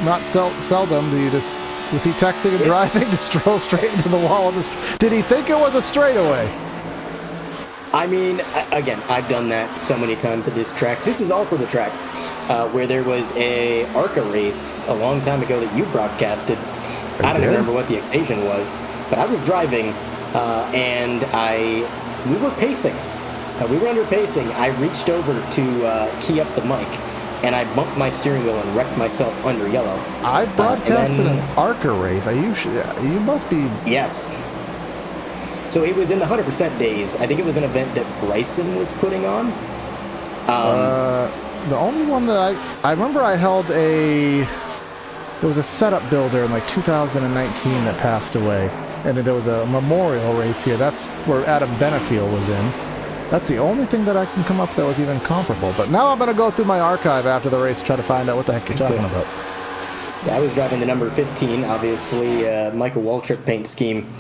not seldom do you just, was he texting and driving, just drove straight into the wall? Did he think it was a straightaway? I mean, again, I've done that so many times at this track. This is also the track where there was a ARCA race a long time ago that you broadcasted. I don't remember what the occasion was, but I was driving and we were pacing. We were under pacing. I reached over to key up the mic, and I bumped my steering wheel and wrecked myself under yellow. I broadcasted an ARCA race. You must be... Yes. So it was in the 100% days. I think it was an event that Bryson was putting on. The only one that I remember I held there was a setup builder in like 2019 that passed away. And there was a memorial race here. That's where Adam Benefiel was in. That's the only thing that I can come up that was even comparable. But now I'm going to go through my archive after the race to try to find out what the heck you're talking about. Yeah, I was driving the number 15, obviously, Michael Waltrip paint scheme.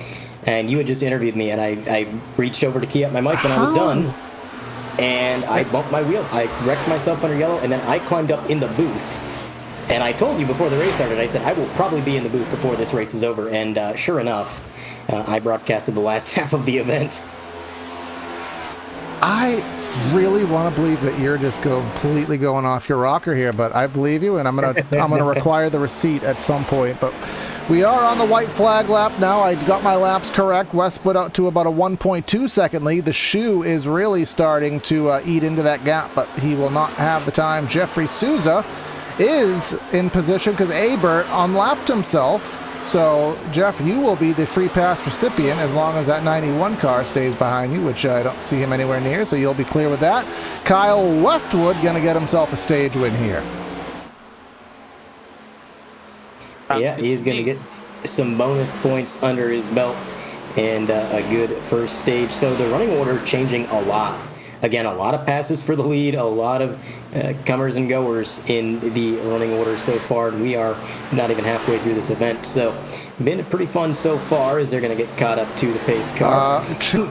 And you had just interviewed me, and I reached over to key up my mic when I was done. And I bumped my wheel. I wrecked myself under yellow, and then I climbed up in the booth. And I told you before the race started, I said, I will probably be in the booth before this race is over. And sure enough, I broadcasted the last half of the event. I really want to believe that you're just completely going off your rocker here, but I believe you, and I'm gonna require the receipt at some point. But we are on the white flag lap now. I got my laps correct. West split out to about a 1.2 second lead. The shoe is really starting to eat into that gap, but he will not have the time. Jeffrey Souza is in position because Abert unlapped himself. So, Jeff, you will be the free pass recipient as long as that 91 car stays behind you, which I don't see him anywhere near, so you'll be clear with that. Kyle Westwood going to get himself a stage win here. Yeah, he's going to get some bonus points under his belt and a good first stage. So the running order changing a lot. Again, a lot of passes for the lead, a lot of comers and goers in the running order so far, and we are not even halfway through this event. So, been pretty fun so far as they're going to get caught up to the pace car.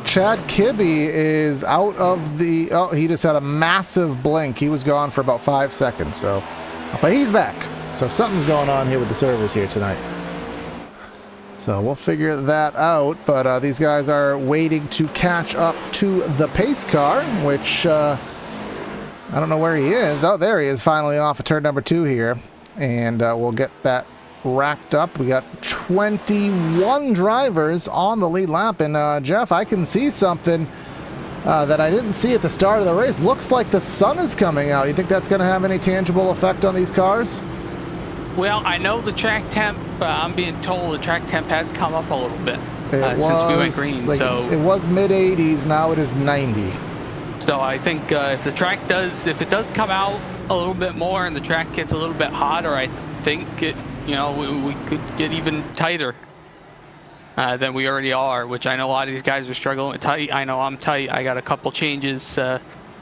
Chad Kibbe is out of the... Oh, he just had a massive blink. He was gone for about 5 seconds, so... But he's back. So something's going on here with the servers here tonight. So we'll figure that out, but these guys are waiting to catch up to the pace car, which I don't know where he is. Oh, there he is, finally off of turn number 2 here, and we'll get that racked up. We got 21 drivers on the lead lap, and Jeff, I can see something that I didn't see at the start of the race. Looks like the sun is coming out. You think that's going to have any tangible effect on these cars? Well, I know the track temp, I'm being told the track temp has come up a little bit since we went green. So it was mid-80s, now it is 90. So I think if it does come out a little bit more and the track gets a little bit hotter, I think we could get even tighter than we already are, which I know a lot of these guys are struggling with tight. I know I'm tight. I got a couple changes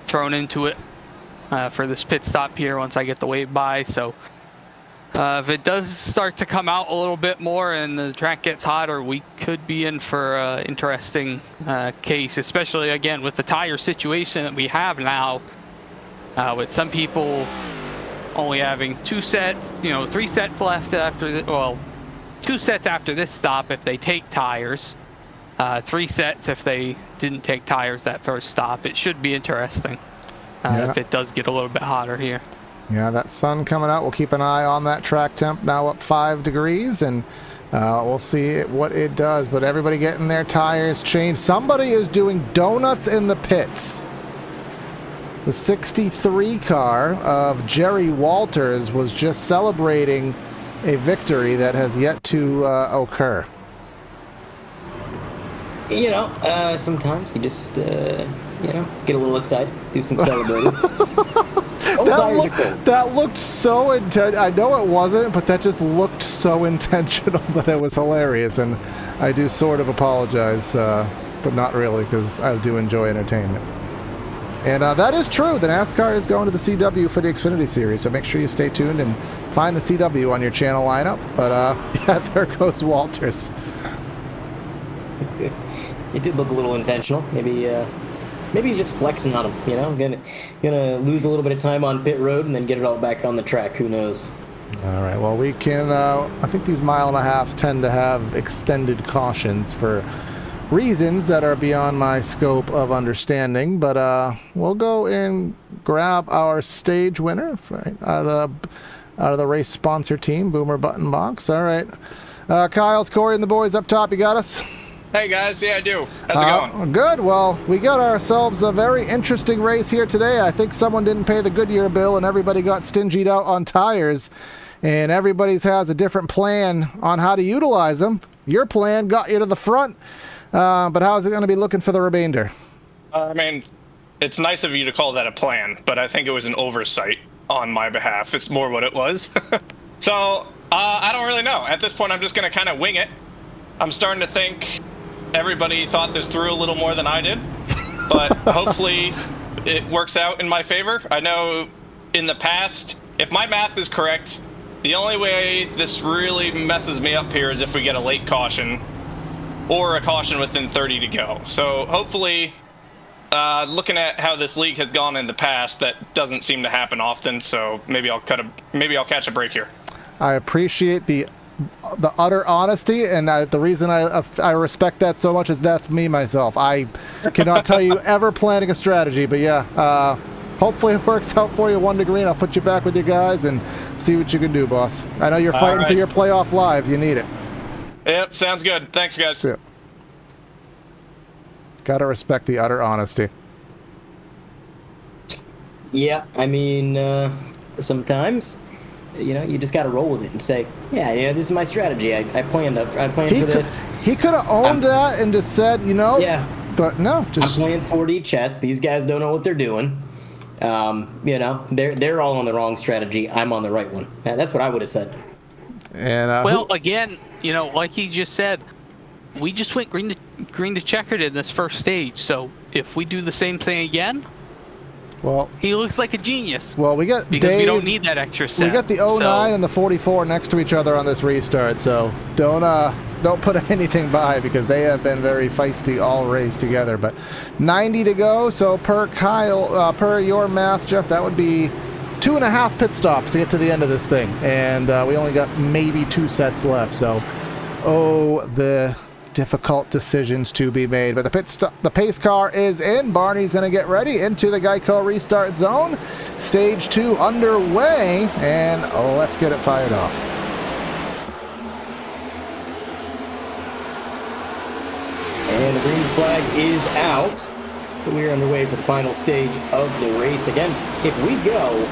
thrown into it for this pit stop here once I get the wave by. So if it does start to come out a little bit more and the track gets hotter, we could be in for an interesting case, especially again with the tire situation that we have now, with some people only having 2 sets, 3 sets left after 2 sets after this stop if they take tires, 3 sets if they didn't take tires that first stop. It should be interesting if it does get a little bit hotter here. Yeah, that sun coming out. We'll keep an eye on that track temp, now up 5 degrees, and we'll see what it does. But everybody getting their tires changed. Somebody is doing donuts in the pits. The 63 car of Jerry Walters was just celebrating a victory that has yet to occur. You know, sometimes you just, you know, get a little excited, do some celebrating. That looked so intense. I know it wasn't, but that just looked so intentional that it was hilarious. And I do sort of apologize, but not really, because I do enjoy entertainment. And that is true. The NASCAR is going to the CW for the Xfinity Series, so make sure you stay tuned and find the CW on your channel lineup. But yeah, there goes Walters. It did look a little intentional. Maybe he's just flexing on him. You know, gonna lose a little bit of time on pit road and then get it all back on the track. Who knows? All right. Well, we can. I think these 1.5 miles tend to have extended cautions for reasons that are beyond my scope of understanding, but we'll go and grab our stage winner right out of the race sponsor team, Boomer Button Box. All right, Kyle, it's Corey and the boys up top. You got us? Hey guys, yeah I do. How's it going? Good. Well, we got ourselves a very interesting race here today. I think someone didn't pay the Goodyear bill and everybody got stingied out on tires, and everybody's has a different plan on how to utilize them. Your plan got you to the front. But how is it going to be looking for the remainder? I mean, it's nice of you to call that a plan, but I think it was an oversight on my behalf. It's more what it was. So, I don't really know. At this point, I'm just going to kind of wing it. I'm starting to think everybody thought this through a little more than I did, but hopefully it works out in my favor. I know in the past, if my math is correct, the only way this really messes me up here is if we get a late caution, or a caution within 30 to go. So hopefully, looking at how this league has gone in the past, that doesn't seem to happen often. So maybe I'll catch a break here. I appreciate the utter honesty, and the reason I respect that so much is that's me myself. I cannot tell you ever planning a strategy, but yeah, hopefully it works out for you 1 degree, and I'll put you back with your guys and see what you can do, boss. I know you're fighting for your playoff lives. You need it. Yep, sounds good. Thanks, guys. Yeah. Gotta respect the utter honesty. Yeah, I mean, sometimes, you know, you just gotta roll with it and say, yeah, you know, this is my strategy. I planned for this. He could have owned that and just said, you know. Yeah. But no, just. I'm playing 4D chess. These guys don't know what they're doing. You know, they're all on the wrong strategy. I'm on the right one. That's what I would have said. And well, again, you know, like he just said, we just went green to checkered in this first stage. So if we do the same thing again, well, he looks like a genius. Well, we got because Dave, we don't need that extra set. We got the 09 and the 44 next to each other on this restart. So don't put anything by, because they have been very feisty all race together. But 90 to go. So per Kyle, per your math, Jeff, that would be 2.5 pit stops to get to the end of this thing, and we only got maybe 2 sets left. So, the difficult decisions to be made. But the pace car is in. Barney's going to get ready into the Geico restart zone. Stage 2 underway, and let's get it fired off. And the green flag is out. So we are underway for the final stage of the race. Again, if we go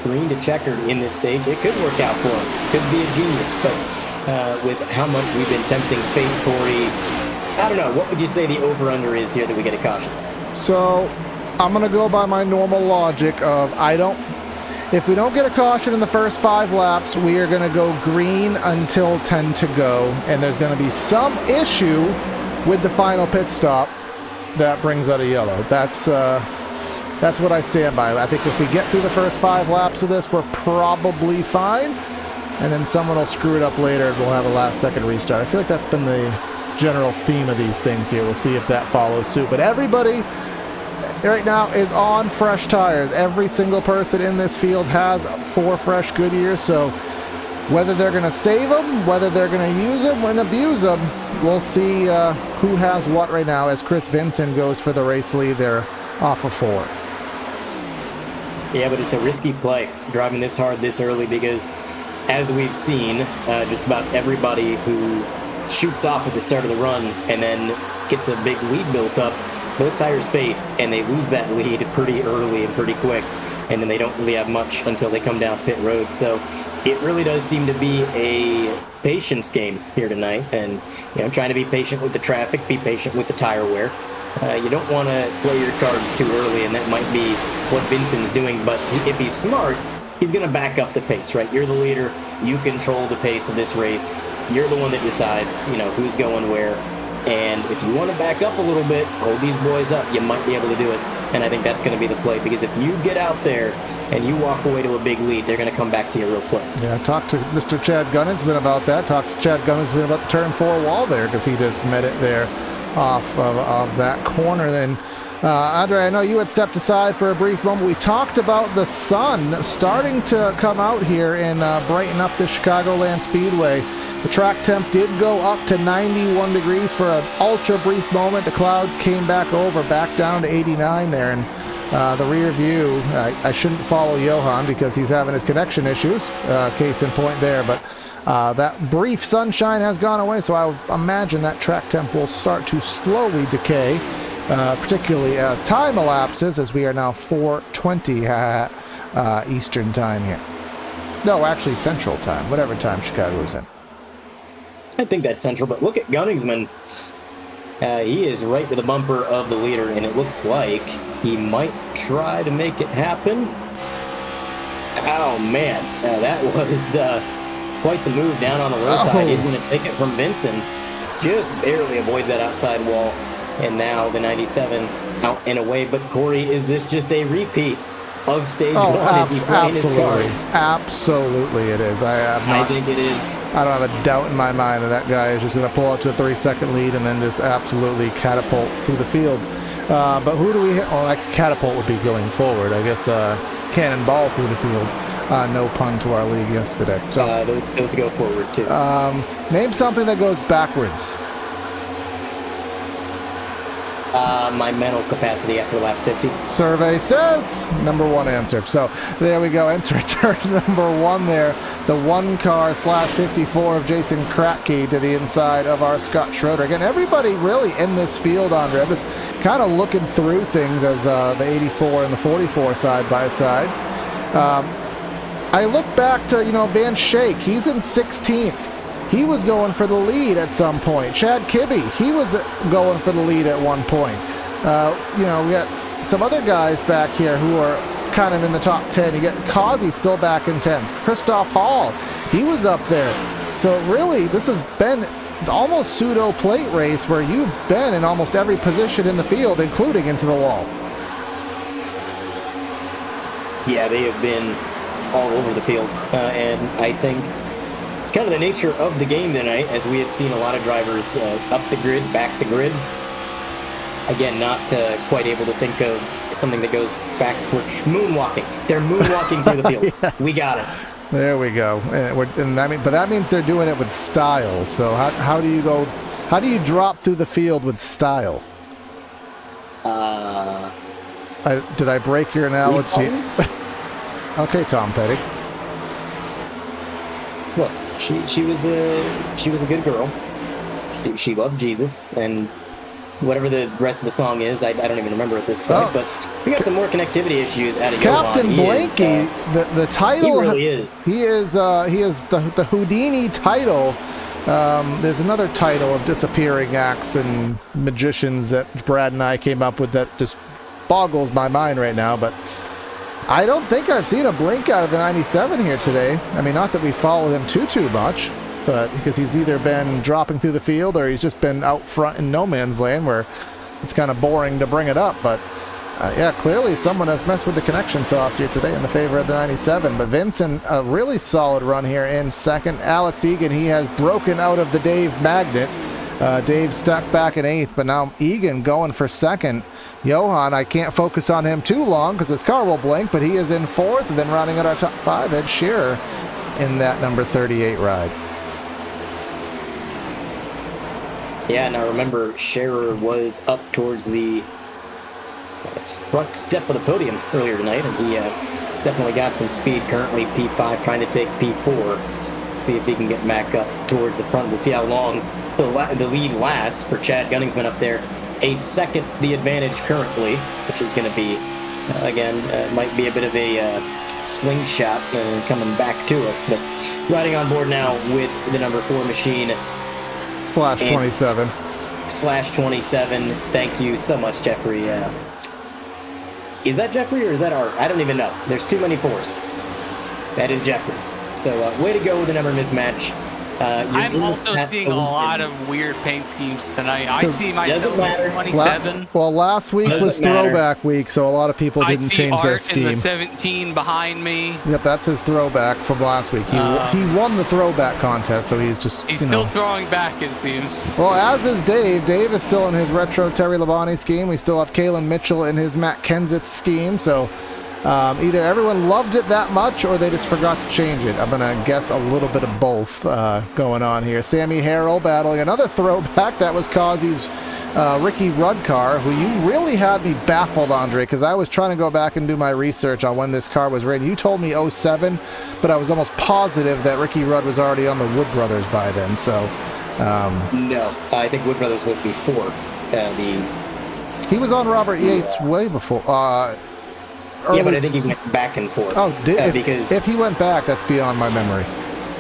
green to checkered in this stage, it could work out for him. Could be a genius, but with how much we've been tempting fate, Corey, I don't know. What would you say the over-under is here that we get a caution? So I'm going to go by my normal logic of if we don't get a caution in the first 5 laps, we are going to go green until 10 to go, and there's going to be some issue with the final pit stop that brings out a yellow. That's what I stand by. I think if we get through the first 5 laps of this, we're probably fine. And then someone will screw it up later and we'll have a last-second restart. I feel like that's been the general theme of these things here. We'll see if that follows suit. But everybody right now is on fresh tires. Every single person in this field has 4 fresh Goodyears. So whether they're going to save them, whether they're going to use them and abuse them, we'll see who has what right now as Chris Vincent goes for the race lead. They're off of 4. Yeah, but it's a risky play, driving this hard this early, because as we've seen, just about everybody who shoots off at the start of the run and then gets a big lead built up those tires fade, and they lose that lead pretty early and pretty quick, and then they don't really have much until they come down pit road. So it really does seem to be a patience game here tonight, and trying to be patient with the traffic, be patient with the tire wear. You don't want to play your cards too early, and that might be what Vincent's doing, but if he's smart, he's going to back up the pace, right? You're the leader. You control the pace of this race. You're the one that decides, who's going where. And if you want to back up a little bit, hold these boys up, you might be able to do it. And I think that's going to be the play, because if you get out there and you walk away to a big lead, they're going to come back to you real quick. Yeah, talked to Mr. Chad Gunningsman about that. Talked to Chad Gunningsman about the turn 4 wall there, because he just met it there off of that corner. Then, Andre, I know you had stepped aside for a brief moment. We talked about the sun starting to come out here and brighten up the Chicagoland Speedway. The track temp did go up to 91 degrees for an ultra brief moment. The clouds came back down to 89 there. And the rear view, I shouldn't follow Johan because he's having his connection issues, case in point there. But that brief sunshine has gone away, so I would imagine that track temp will start to slowly decay, particularly as time elapses, as we are now 4:20 Eastern time here. No, actually Central time, whatever time Chicago is in. I think that's central, but look at Gunningsman. He is right to the bumper of the leader, and it looks like he might try to make it happen. Oh, man. That was quite the move down on the low side. He's going to take it from Vincent. Just barely avoids that outside wall. And now the 97 out and away. But, Corey, is this just a repeat of stage 1? Is he playing his card? Absolutely it is. I think it is. I don't have a doubt in my mind that guy is just going to pull out to a 3-second lead and then just absolutely catapult through the field. But who do we hit? Well, next catapult would be going forward. I guess cannonball through the field. No pun to our league yesterday. So those go forward too. Name something that goes backwards. My mental capacity after lap 50. Survey says number 1 answer. So there we go. Enter turn number 1 there. The 1-car /54 of Jason Kratke to the inside of our Scott Schroeder. Again, everybody really in this field, Andre. I was kind of looking through things as the 84 and the 44 side by side. I look back to, Van Schaik. He's in 16th. He was going for the lead at some point. Chad Kibbe, he was going for the lead at one point. We got some other guys back here who are kind of in the top 10. You get Causey still back in 10th. Christoph Hall, he was up there. So really, this has been almost pseudo plate race where you've been in almost every position in the field, including into the wall. Yeah, they have been all over the field, and I think it's kind of the nature of the game tonight, as we have seen a lot of drivers up the grid, back the grid. Again, not quite able to think of something that goes backward. Moonwalking. They're moonwalking through the field. Yes. We got it. There we go. But that means they're doing it with style. So how do you go? How do you drop through the field with style? Did I break your analogy? Okay, Tom Petty. Look, she was a good girl. She loved Jesus, and whatever the rest of the song is, I don't even remember at this point. But we got some more connectivity issues out of Captain Johan. Blanky. The title. He really is. He is the Houdini title. There's another title of disappearing acts and magicians that Brad and I came up with that just boggles my mind right now, but I don't think I've seen a blink out of the 97 here today. I mean, not that we followed him too much, but because he's either been dropping through the field or he's just been out front in no man's land where it's kind of boring to bring it up. But yeah, clearly someone has messed with the connection sauce here today in the favor of the 97. But Vincent, a really solid run here in second. Alex Egan, he has broken out of the Dave magnet. Dave stuck back in 8th, but now Egan going for second. Johan, I can't focus on him too long because his car will blink, but he is in 4th. And then rounding out our top 5, Ed Shearer in that number 38 ride. Yeah, now remember, Shearer was up towards the front step of the podium earlier tonight, and he definitely got some speed. Currently P5, trying to take P4. See if he can get back up towards the front. We'll see how long the lead lasts for Chad Gunningsman up there a second the advantage currently, which is going to be, again, might be a bit of a slingshot coming back to us. But riding on board now with the number 4 machine. /27. /27. Thank you so much, Jeffrey. Is that Jeffrey or is that Art? I don't even know. There's too many 4s. That is Jeffrey. So way to go with the number mismatch. I'm also seeing a lot of weird paint schemes tonight. I see myself at 27. Well, last week was throwback week, so a lot of people didn't change their scheme. I see Art in the 17 behind me. Yep, that's his throwback from last week. He won the throwback contest, so he's just, he's still throwing back, it seems. Well, as is Dave. Dave is still in his retro Terry Labonte scheme. We still have Kalen Mitchell in his Matt Kenseth scheme, so either everyone loved it that much or they just forgot to change it. I'm going to guess a little bit of both going on here. Sammy Harrell battling another throwback. That was Kazi's Ricky Rudd car, who you really had me baffled, Andre, because I was trying to go back and do my research on when this car was written. You told me 07, but I was almost positive that Ricky Rudd was already on the Wood Brothers by then. So no, I think Wood Brothers was before He was on Robert Yates way before. Yeah, but I think he went back and forth. Oh, because if he went back, that's beyond my memory.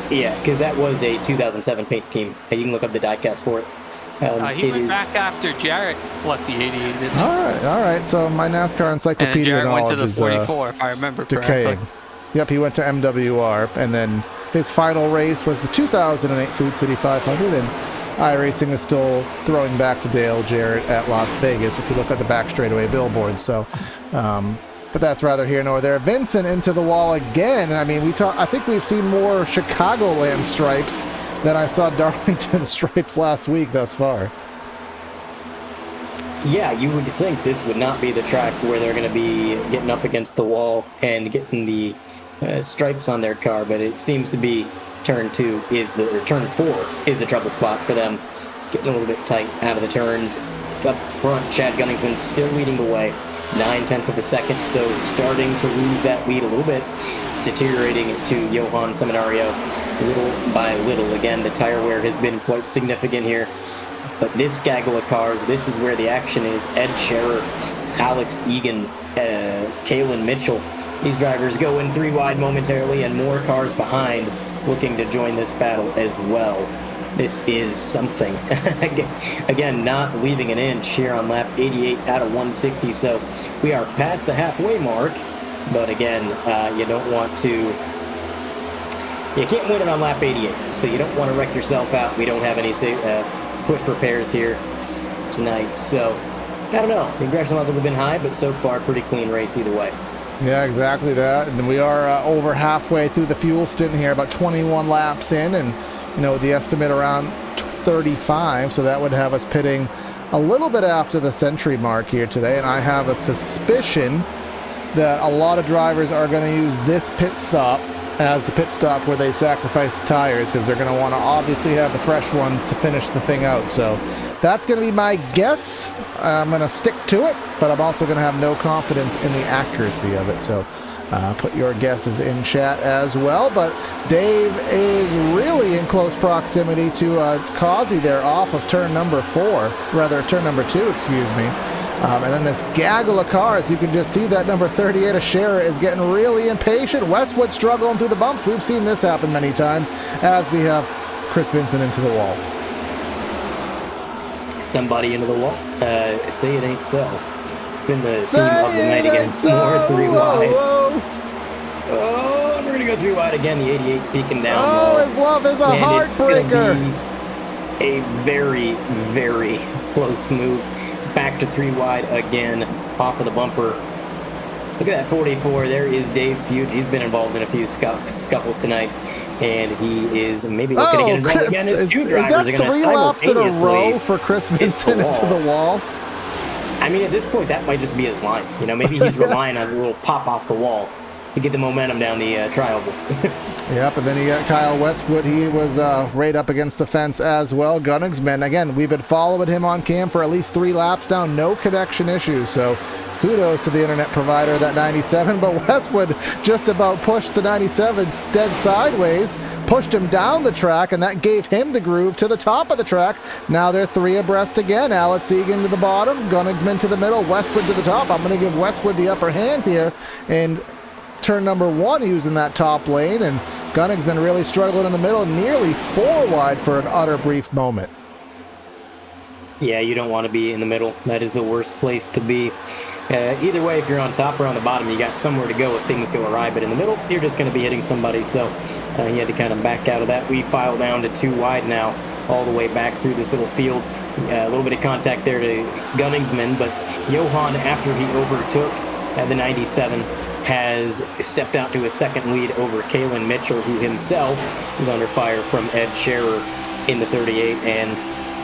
Yeah, because that was a 2007 paint scheme. You can look up the diecast for it. He went back after Jarrett left the 88, didn't he? All right. So my NASCAR encyclopedia Jarrett knowledge went to the is 44, if I remember decaying. correctly. Yep, he went to MWR, and then his final race was the 2008 Food City 500, and iRacing is still throwing back to Dale Jarrett at Las Vegas, if you look at the back straightaway billboards. So, but that's rather here nor there. Vincent into the wall again. I mean, I think we've seen more Chicagoland stripes than I saw Darlington stripes last week thus far. Yeah, you would think this would not be the track where they're going to be getting up against the wall and getting the stripes on their car, but it seems to be turn 4 is the trouble spot for them. Getting a little bit tight out of the turns. Up front, Chad Gunningsman still leading the way, 9/10 of a second, so starting to lose that lead a little bit. It's deteriorating to Johan Seminario little by little. Again, the tire wear has been quite significant here. But this gaggle of cars, this is where the action is. Ed Scherer, Alex Egan, Kalen Mitchell. These drivers go in 3 wide momentarily, and more cars behind looking to join this battle as well. This is something. Again, not leaving an inch here on lap 88 out of 160, so we are past the halfway mark. But again, you don't want to... You can't win it on lap 88, so you don't want to wreck yourself out. We don't have any quick repairs here tonight, so I don't know. The aggression levels have been high, but so far pretty clean race either way. Yeah, exactly that. And we are over halfway through the fuel stint here, about 21 laps in, and the estimate around 35, so that would have us pitting a little bit after the century mark here today. And I have a suspicion that a lot of drivers are going to use this pit stop as the pit stop where they sacrifice the tires, because they're going to want to obviously have the fresh ones to finish the thing out. So that's going to be my guess. I'm going to stick to it, but I'm also going to have no confidence in the accuracy of it. So put your guesses in chat as well. But Dave is really in close proximity to Kazi there off of turn number 2, excuse me. And then this gaggle of cars, you can just see that number 38 of Scherer is getting really impatient. Westwood struggling through the bumps. We've seen this happen many times as we have Chris Vincent into the wall. Somebody into the wall. Say it ain't so. It's been the theme of the night again. More 3 wide. Oh, we're going to go 3 wide again. The 88 peeking down. Oh, his love is a heartbreaker. A very, very close move. Back to 3 wide again, off of the bumper. Look at that 44. There is Dave Fuge. He's been involved in a few scuffles tonight, and he is maybe looking to get involved again. His 2 drivers are going to simultaneously 3 laps in a row for Chris Vincent into the wall. I mean, at this point, that might just be his line. Maybe he's relying on a little pop off the wall to get the momentum down the tri-oval. Yep, and then you got Kyle Westwood. He was right up against the fence as well. Gunningsman, again, we've been following him on cam for at least 3 laps now. No connection issues, so Kudos to the internet provider of that 97, but Westwood just about pushed the 97 dead sideways, pushed him down the track, and that gave him the groove to the top of the track. Now they're 3 abreast again. Alex Egan to the bottom, Gunningsman to the middle, Westwood to the top. I'm going to give Westwood the upper hand here in turn number 1 using that top lane, and Gunningsman really struggling in the middle, nearly 4 wide for an utter brief moment. Yeah, you don't want to be in the middle. That is the worst place to be. Either way, if you're on top or on the bottom, you got somewhere to go if things go awry. But in the middle, you're just going to be hitting somebody. So he had to kind of back out of that. We file down to 2 wide now, all the way back through this little field. A little bit of contact there to Gunningsman. But Johan, after he overtook the 97, has stepped out to a second lead over Kalen Mitchell, who himself is under fire from Ed Scherer in the 38. And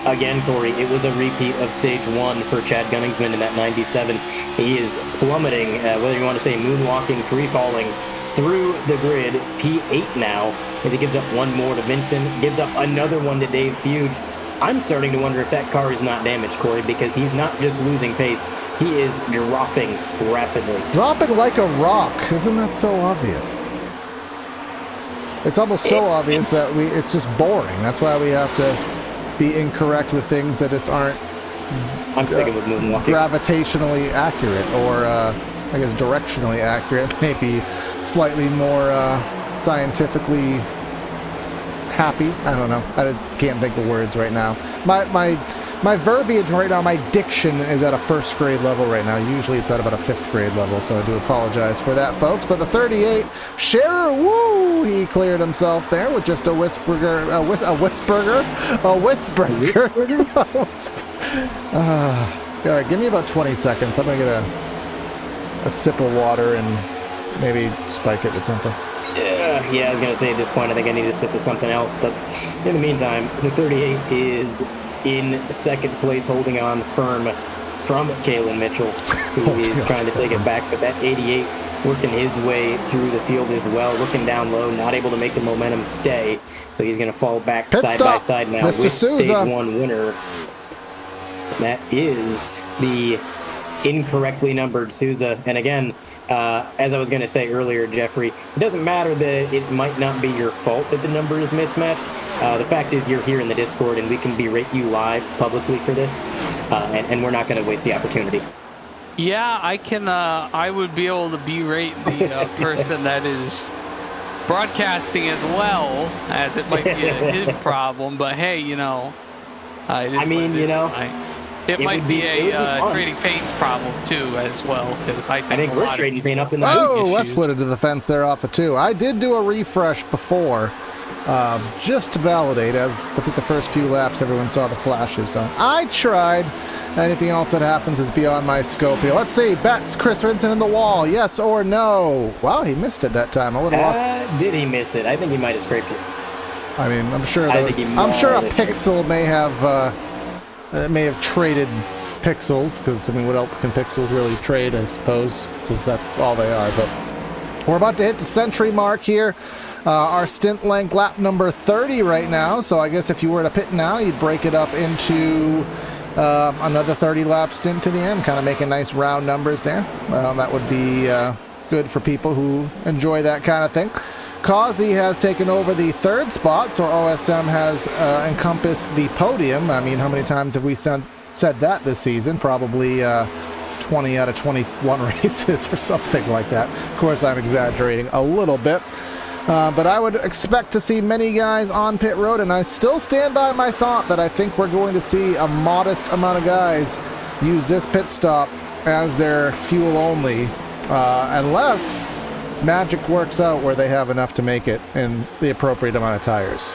again, Corey, it was a repeat of stage 1 for Chad Gunningsman in that 97. He is plummeting, whether you want to say moonwalking, free-falling through the grid. P8 now, as he gives up 1 more to Vincent, gives up another one to Dave Fuge. I'm starting to wonder if that car is not damaged, Corey, because he's not just losing pace, he is dropping rapidly. Dropping like a rock. Isn't that so obvious? It's almost so obvious that it's just boring. That's why we have to be incorrect with things that just aren't I'm sticking with moonwalking. Gravitationally accurate, or I guess directionally accurate, maybe slightly more scientifically happy. I don't know. I just can't think of words right now. My verbiage right now, my diction is at a 1st grade level right now. Usually it's at about a 5th grade level, so I do apologize for that, folks. But the 38, Scherer, woo! He cleared himself there with just a Wisberger. All right, give me about 20 seconds. I'm going to get a sip of water and maybe spike it with something. Yeah, I was going to say at this point, I think I need a sip of something else. But in the meantime, the 38 is in 2nd place, holding on firm from Kalen Mitchell, who is trying to take it back. But that 88 working his way through the field as well, looking down low, not able to make the momentum stay. So he's going to fall back side by side now with stage 1 winner. That is the incorrectly numbered Souza. And again, as I was going to say earlier, Jeffrey, it doesn't matter that it might not be your fault that the number is mismatched. The fact is you're here in the Discord and we can berate you live publicly for this, and we're not going to waste the opportunity. Yeah, I can. I would be able to berate the person that is broadcasting as well, as it might be his problem. But hey, you know, it might be a trading paints problem too as well, because I think we're trading paint up in the Westwood into the fence there off of 2. I did do a refresh before. Just to validate, as I think the first few laps everyone saw the flashes, so I tried. Anything else that happens is beyond my scope here. Let's see, bets Chris Rinson in the wall, yes or no? Wow, he missed it that time. I would have lost. Did he miss it? I think he might have scraped it. I mean, I'm sure a pixel may have traded pixels, because I mean, what else can pixels really trade, I suppose, because that's all they are. But we're about to hit the century mark here. Our stint length lap number 30 right now, so I guess if you were to pit now, you'd break it up into another 30 lap stint to the end, kind of making nice round numbers there. Well, that would be good for people who enjoy that kind of thing. Causey has taken over the 3rd spot, so OSM has encompassed the podium. I mean, how many times have we said that this season? Probably 20 out of 21 races or something like that. Of course, I'm exaggerating a little bit. But I would expect to see many guys on pit road, and I still stand by my thought that I think we're going to see a modest amount of guys use this pit stop as their fuel only, unless magic works out where they have enough to make it in the appropriate amount of tires.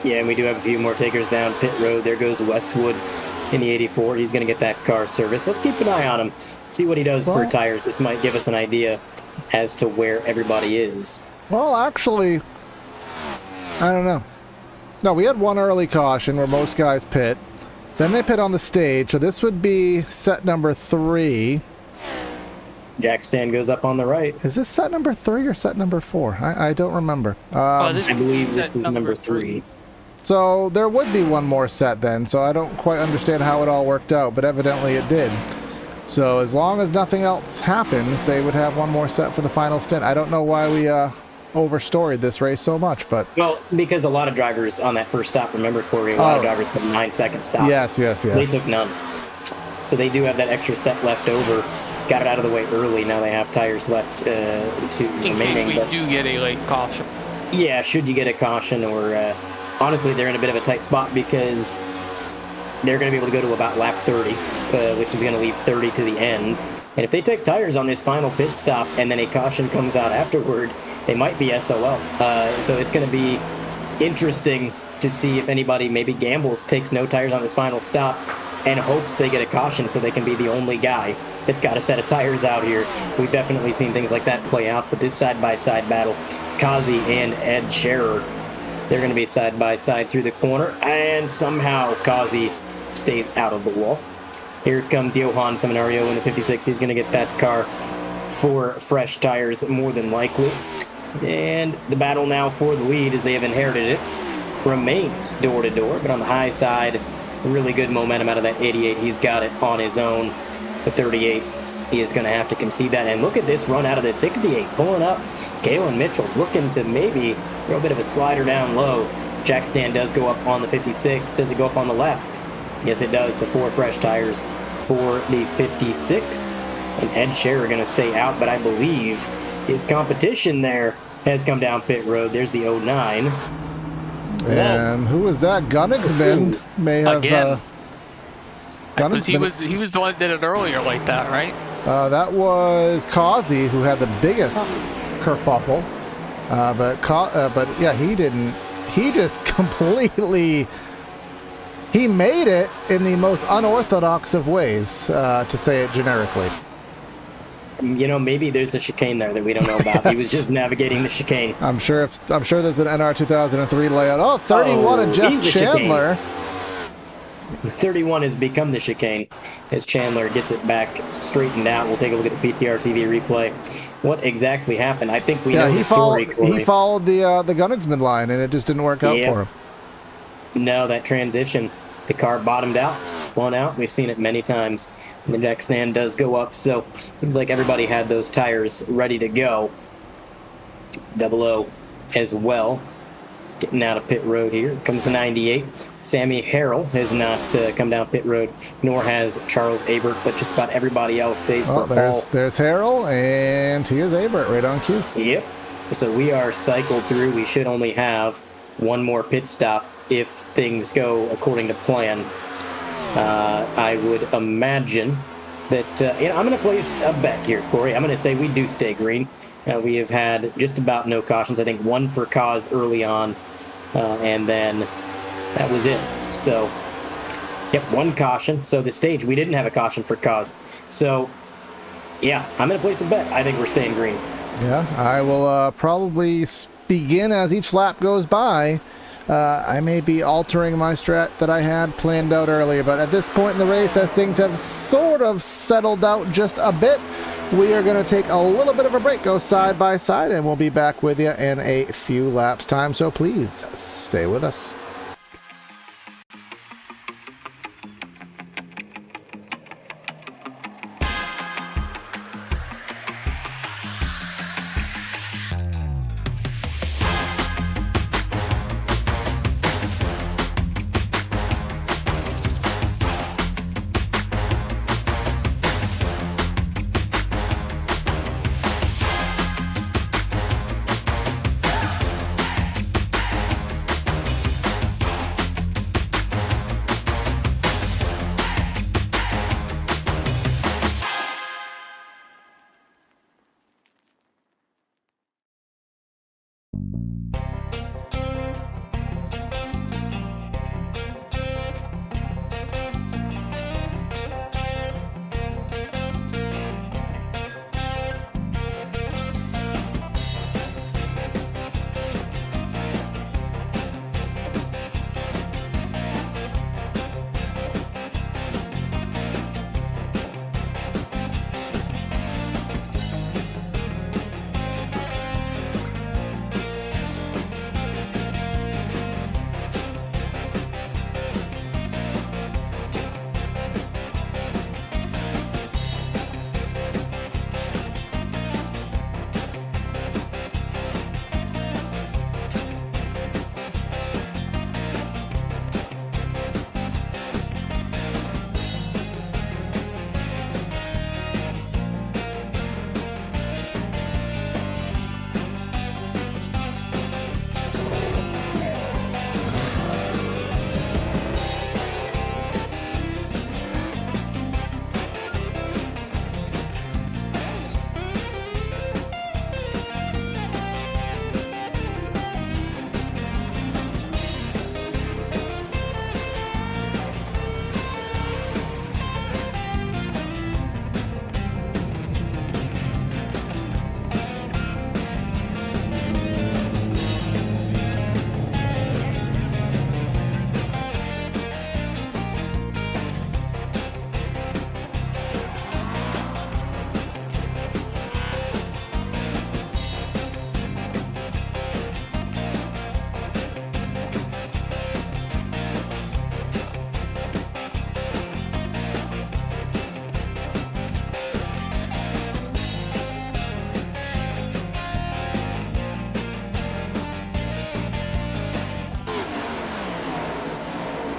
Yeah, and we do have a few more takers down pit road. There goes Westwood in the 84. He's going to get that car serviced. Let's keep an eye on him, see what he does for tires. This might give us an idea as to where everybody is. Well, actually, I don't know. No, we had one early caution where most guys pit. Then they pit on the stage, so this would be set number 3. Jack stand goes up on the right. Is this set number 3 or set number 4? I don't remember. I believe this is number 3. So there would be one more set then, so I don't quite understand how it all worked out, but evidently it did. So as long as nothing else happens, they would have one more set for the final stint. I don't know why we overstoried this race so much, but... Well, because a lot of drivers on that first stop, remember, Corey, a lot of drivers had 9-second stops. Yes. They took none. So they do have that extra set left over. Got it out of the way early. Now they have tires left to in remaining. case we do get a late caution. Yeah, should you get a caution, or honestly, they're in a bit of a tight spot because they're going to be able to go to about lap 30, which is going to leave 30 to the end. And if they take tires on this final pit stop and then a caution comes out afterward, they might be SOL. So it's going to be interesting to see if anybody maybe gambles, takes no tires on this final stop, and hopes they get a caution so they can be the only guy that's got a set of tires out here. We've definitely seen things like that play out, but this side-by-side battle, Kazi and Ed Scherer, they're going to be side-by-side through the corner, and somehow Kazi stays out of the wall. Here comes Johan Seminario in the 56. He's going to get that car for fresh tires, more than likely. And the battle now for the lead, as they have inherited it, remains door-to-door, but on the high side, really good momentum out of that 88. He's got it on his own. The 38, he is going to have to concede that. And look at this run out of the 68, pulling up. Galen Mitchell looking to maybe throw a bit of a slider down low. Jack stand does go up on the 56. Does it go up on the left? Yes, it does. So 4 fresh tires for the 56. And Ed Scherer going to stay out, but I believe his competition there has come down pit road. There's the 09. And who was that? Gunnigsman may have... Again. Because he was the one that did it earlier like that, right? That was Kazi who had the biggest kerfuffle. But yeah, he didn't. He just completely... He made it in the most unorthodox of ways, to say it generically. You know, maybe there's a chicane there that we don't know about. Yes. He was just navigating the chicane. I'm sure there's an NR 2003 layout. Oh, 31 and Jeff Chandler. 31 has become the chicane as Chandler gets it back straightened out. We'll take a look at the PTRTV replay. What exactly happened? I think we know the story, Corey. He followed the Gunnigsman line, and it just didn't work out for him. No, that transition, the car bottomed out, spun out. We've seen it many times. And the jack stand does go up, so seems like everybody had those tires ready to go. 00 as well. Getting out of pit road here. Comes the 98. Sammy Harrell has not come down pit road, nor has Charles Abert, but just about everybody else save for Paul. There's Harrell, and here's Abert right on cue. Yep. So we are cycled through. We should only have one more pit stop if things go according to plan. I would imagine that, I'm going to place a bet here, Corey. I'm going to say we do stay green. We have had just about no cautions. I think one for Kaz early on, and then that was it. So, yep, one caution. So the stage, we didn't have a caution for Kaz. So, yeah, I'm going to place a bet. I think we're staying green. Yeah, I will probably begin as each lap goes by. I may be altering my strat that I had planned out earlier, but at this point in the race, as things have sort of settled out just a bit, we are going to take a little bit of a break, go side by side, and we'll be back with you in a few laps time, so please stay with us.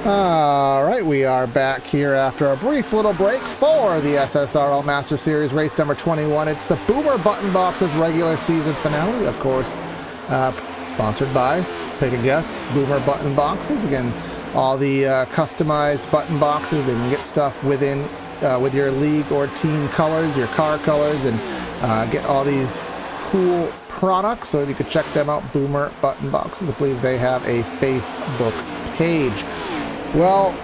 All right, we are back here after a brief little break for the SSRL Master Series race number 21. It's the Boomer Button Boxes regular season finale, of course, sponsored by, take a guess, Boomer Button Boxes. Again, all the customized button boxes. They can get stuff within with your league or team colors, your car colors, and get all these cool products. So you can check them out, Boomer Button Boxes. I believe they have a Facebook page. Well,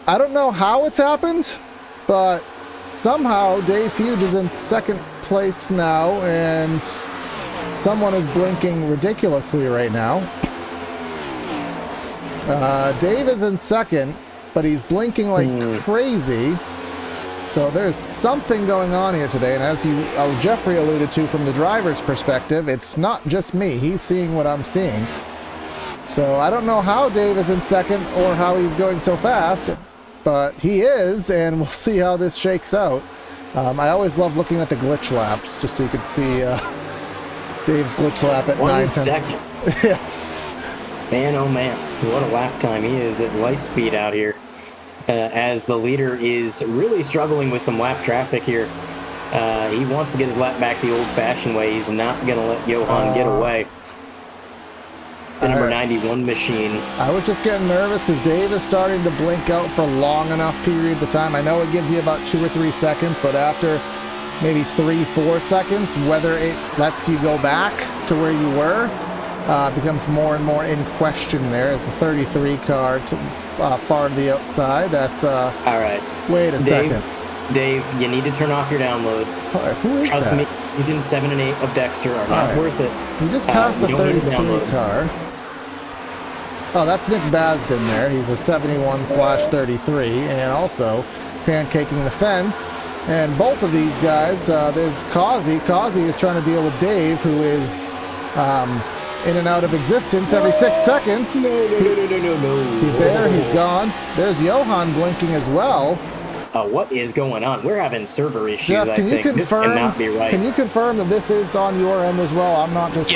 I don't know how it's happened, but somehow Dave Fuge is in second place now, and someone is blinking ridiculously right now. Dave is in second, but he's blinking like crazy. So there's something going on here today, and as Jeffrey alluded to from the driver's perspective, it's not just me. He's seeing what I'm seeing. So I don't know how Dave is in second or how he's going so fast, but he is, and we'll see how this shakes out. I always love looking at the glitch laps, just so you can see Dave's glitch lap at 1 9 second. Yes. Man, oh man, what a lap time he is at light speed out here. As the leader is really struggling with some lap traffic here. He wants to get his lap back the old-fashioned way. He's not going to let Johan get away. The number 91 machine. I was just getting nervous because Dave is starting to blink out for long enough periods of time. I know it gives you about 2 or 3 seconds, but after maybe 3-4 seconds, whether it lets you go back to where you were becomes more and more in question there as the 33 car far to the outside. That's all right. Wait a second. Dave, you need to turn off your downloads. Who is Trust that? me, he's in 7 and 8 of Dexter are not worth it. He just passed a 33 car. Oh, that's Nick Basden there. He's a 71/33, and also pancaking the fence. And both of these guys, there's Causey. Causey is trying to deal with Dave, who is in and out of existence every 6 seconds. No. He's there, he's gone. There's Johan blinking as well. What is going on? We're having server issues, Jeff, I think. This cannot be right. Can you confirm that this is on your end as well? I'm not just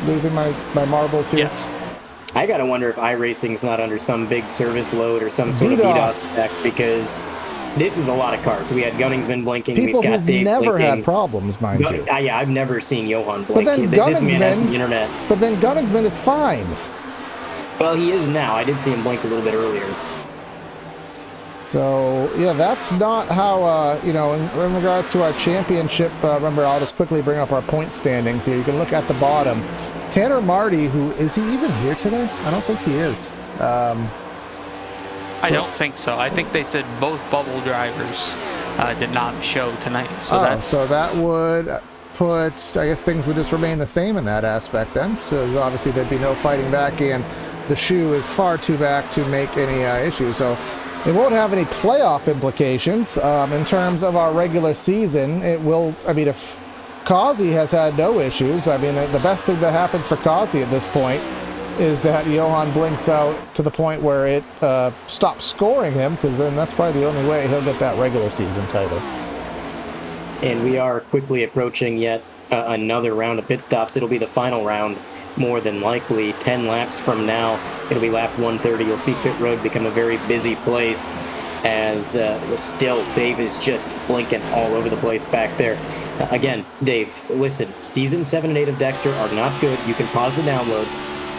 losing my marbles here. Yes. I gotta wonder if iRacing's not under some big service load or some sort of DDoS attack, because this is a lot of cars. We had Gunningsman blinking. People We've got who've Dave never blinking. had problems, mind you. Yeah, I've never seen Johan blink. But then This man has the internet. But then Gunningsman is fine. Well, he is now. I did see him blink a little bit earlier. So, yeah, that's not how, in regards to our championship, remember, I'll just quickly bring up our point standings here. You can look at the bottom. Tanner Marty, is he even here today? I don't think he is. I don't think so. I think they said both bubble drivers did not show tonight. So so that would put, I guess things would just remain the same in that aspect then. So obviously there'd be no fighting back, and the shoe is far too back to make any issues. So it won't have any playoff implications. In terms of our regular season, it will, if Causey has had no issues, the best thing that happens for Causey at this point is that Johan blinks out to the point where it stops scoring him, because then that's probably the only way he'll get that regular season title. And we are quickly approaching yet another round of pit stops. It'll be the final round, more than likely. 10 laps from now, it'll be lap 130. You'll see pit road become a very busy place, as still Dave is just blinking all over the place back there. Again, Dave, listen, season 7 and 8 of Dexter are not good. You can pause the download.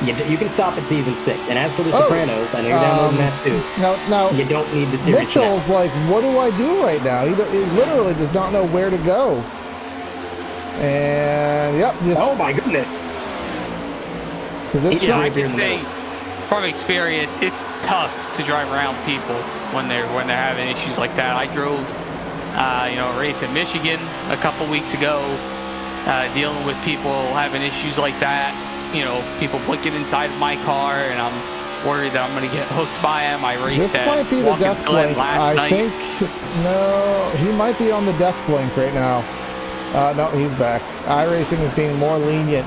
You can stop at season 6. And as for the Sopranos, I know you're downloading that too. Now, you don't need the series Mitchell's like, what do I do right now? He literally does not know where to go. And, yep. Oh my goodness. Yeah, I can say from experience, it's tough to drive around people when they're having issues like that. I drove a race in Michigan a couple weeks ago, dealing with people having issues like that. People blinking inside of my car, and I'm worried that I'm going to get hooked by him. I raced this might be the death blink. I think no, he might be on the death blink right now. No, he's back. iRacing is being more lenient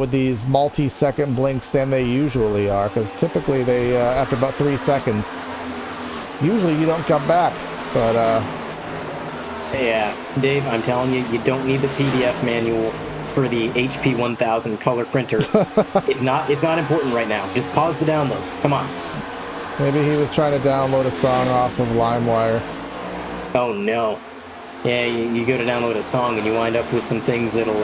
with these multi-second blinks than they usually are, because typically they after about 3 seconds, usually you don't come back. But yeah, Dave, I'm telling you, you don't need the PDF manual for the HP 1000 color printer. It's not important right now. Just pause the download. Come on. Maybe he was trying to download a song off of LimeWire. Oh no. Yeah, you go to download a song and you wind up with some things that'll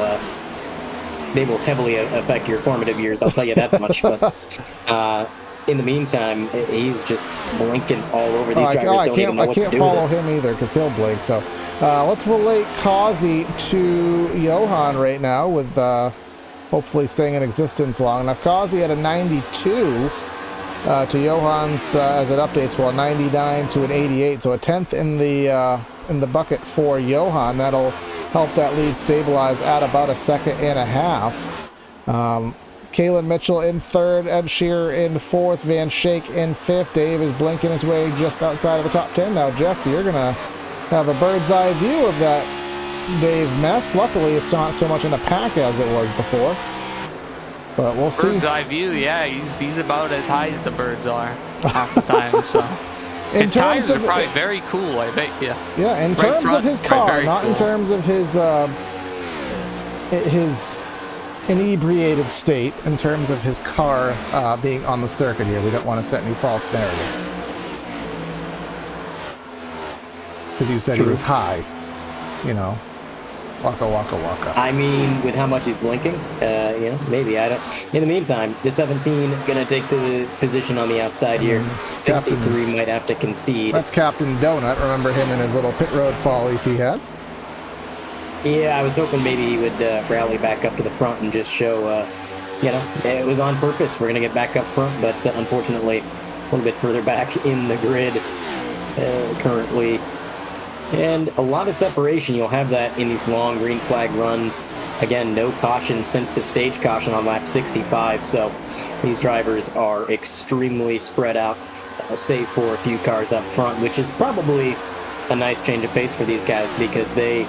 they will heavily affect your formative years, I'll tell you that much. But in the meantime, he's just blinking all over. These drivers don't even know what to do. I can't follow him either because he'll blink. So let's relate Kazi to Johan right now with hopefully staying in existence long enough. Kazi had a 92 to Johan's as it updates, well, 99 to an 88, so a 10th in the bucket for Johan. That'll help that lead stabilize at about a second and a half. Kalen Mitchell in third, Ed Shearer in fourth, Van Schaik in fifth. Dave is blinking his way just outside of the top 10. Now, Jeff, you're going to have a bird's eye view of that Dave mess. Luckily, it's not so much in a pack as it was before. But we'll see. Bird's eye view, yeah, he's about as high as the birds are half the time, so. His tires are probably very cool, I bet you. Yeah, in terms of his car, not in terms of his inebriated state, in terms of his car being on the circuit here. We don't want to set any false narratives. Because you said he was high, you know. Waka, waka, waka. I mean, with how much he's blinking, you know, maybe. I don't. In the meantime, the 17 gonna take the position on the outside here. 63 might have to concede. That's Captain Donut. Remember him and his little pit road follies he had? Yeah, I was hoping maybe he would rally back up to the front and just show, you know, it was on purpose. We're gonna get back up front, but unfortunately, a little bit further back in the grid currently. And a lot of separation. You'll have that in these long green flag runs. Again, no caution since the stage caution on lap 65. So these drivers are extremely spread out, save for a few cars up front, which is probably a nice change of pace for these guys because they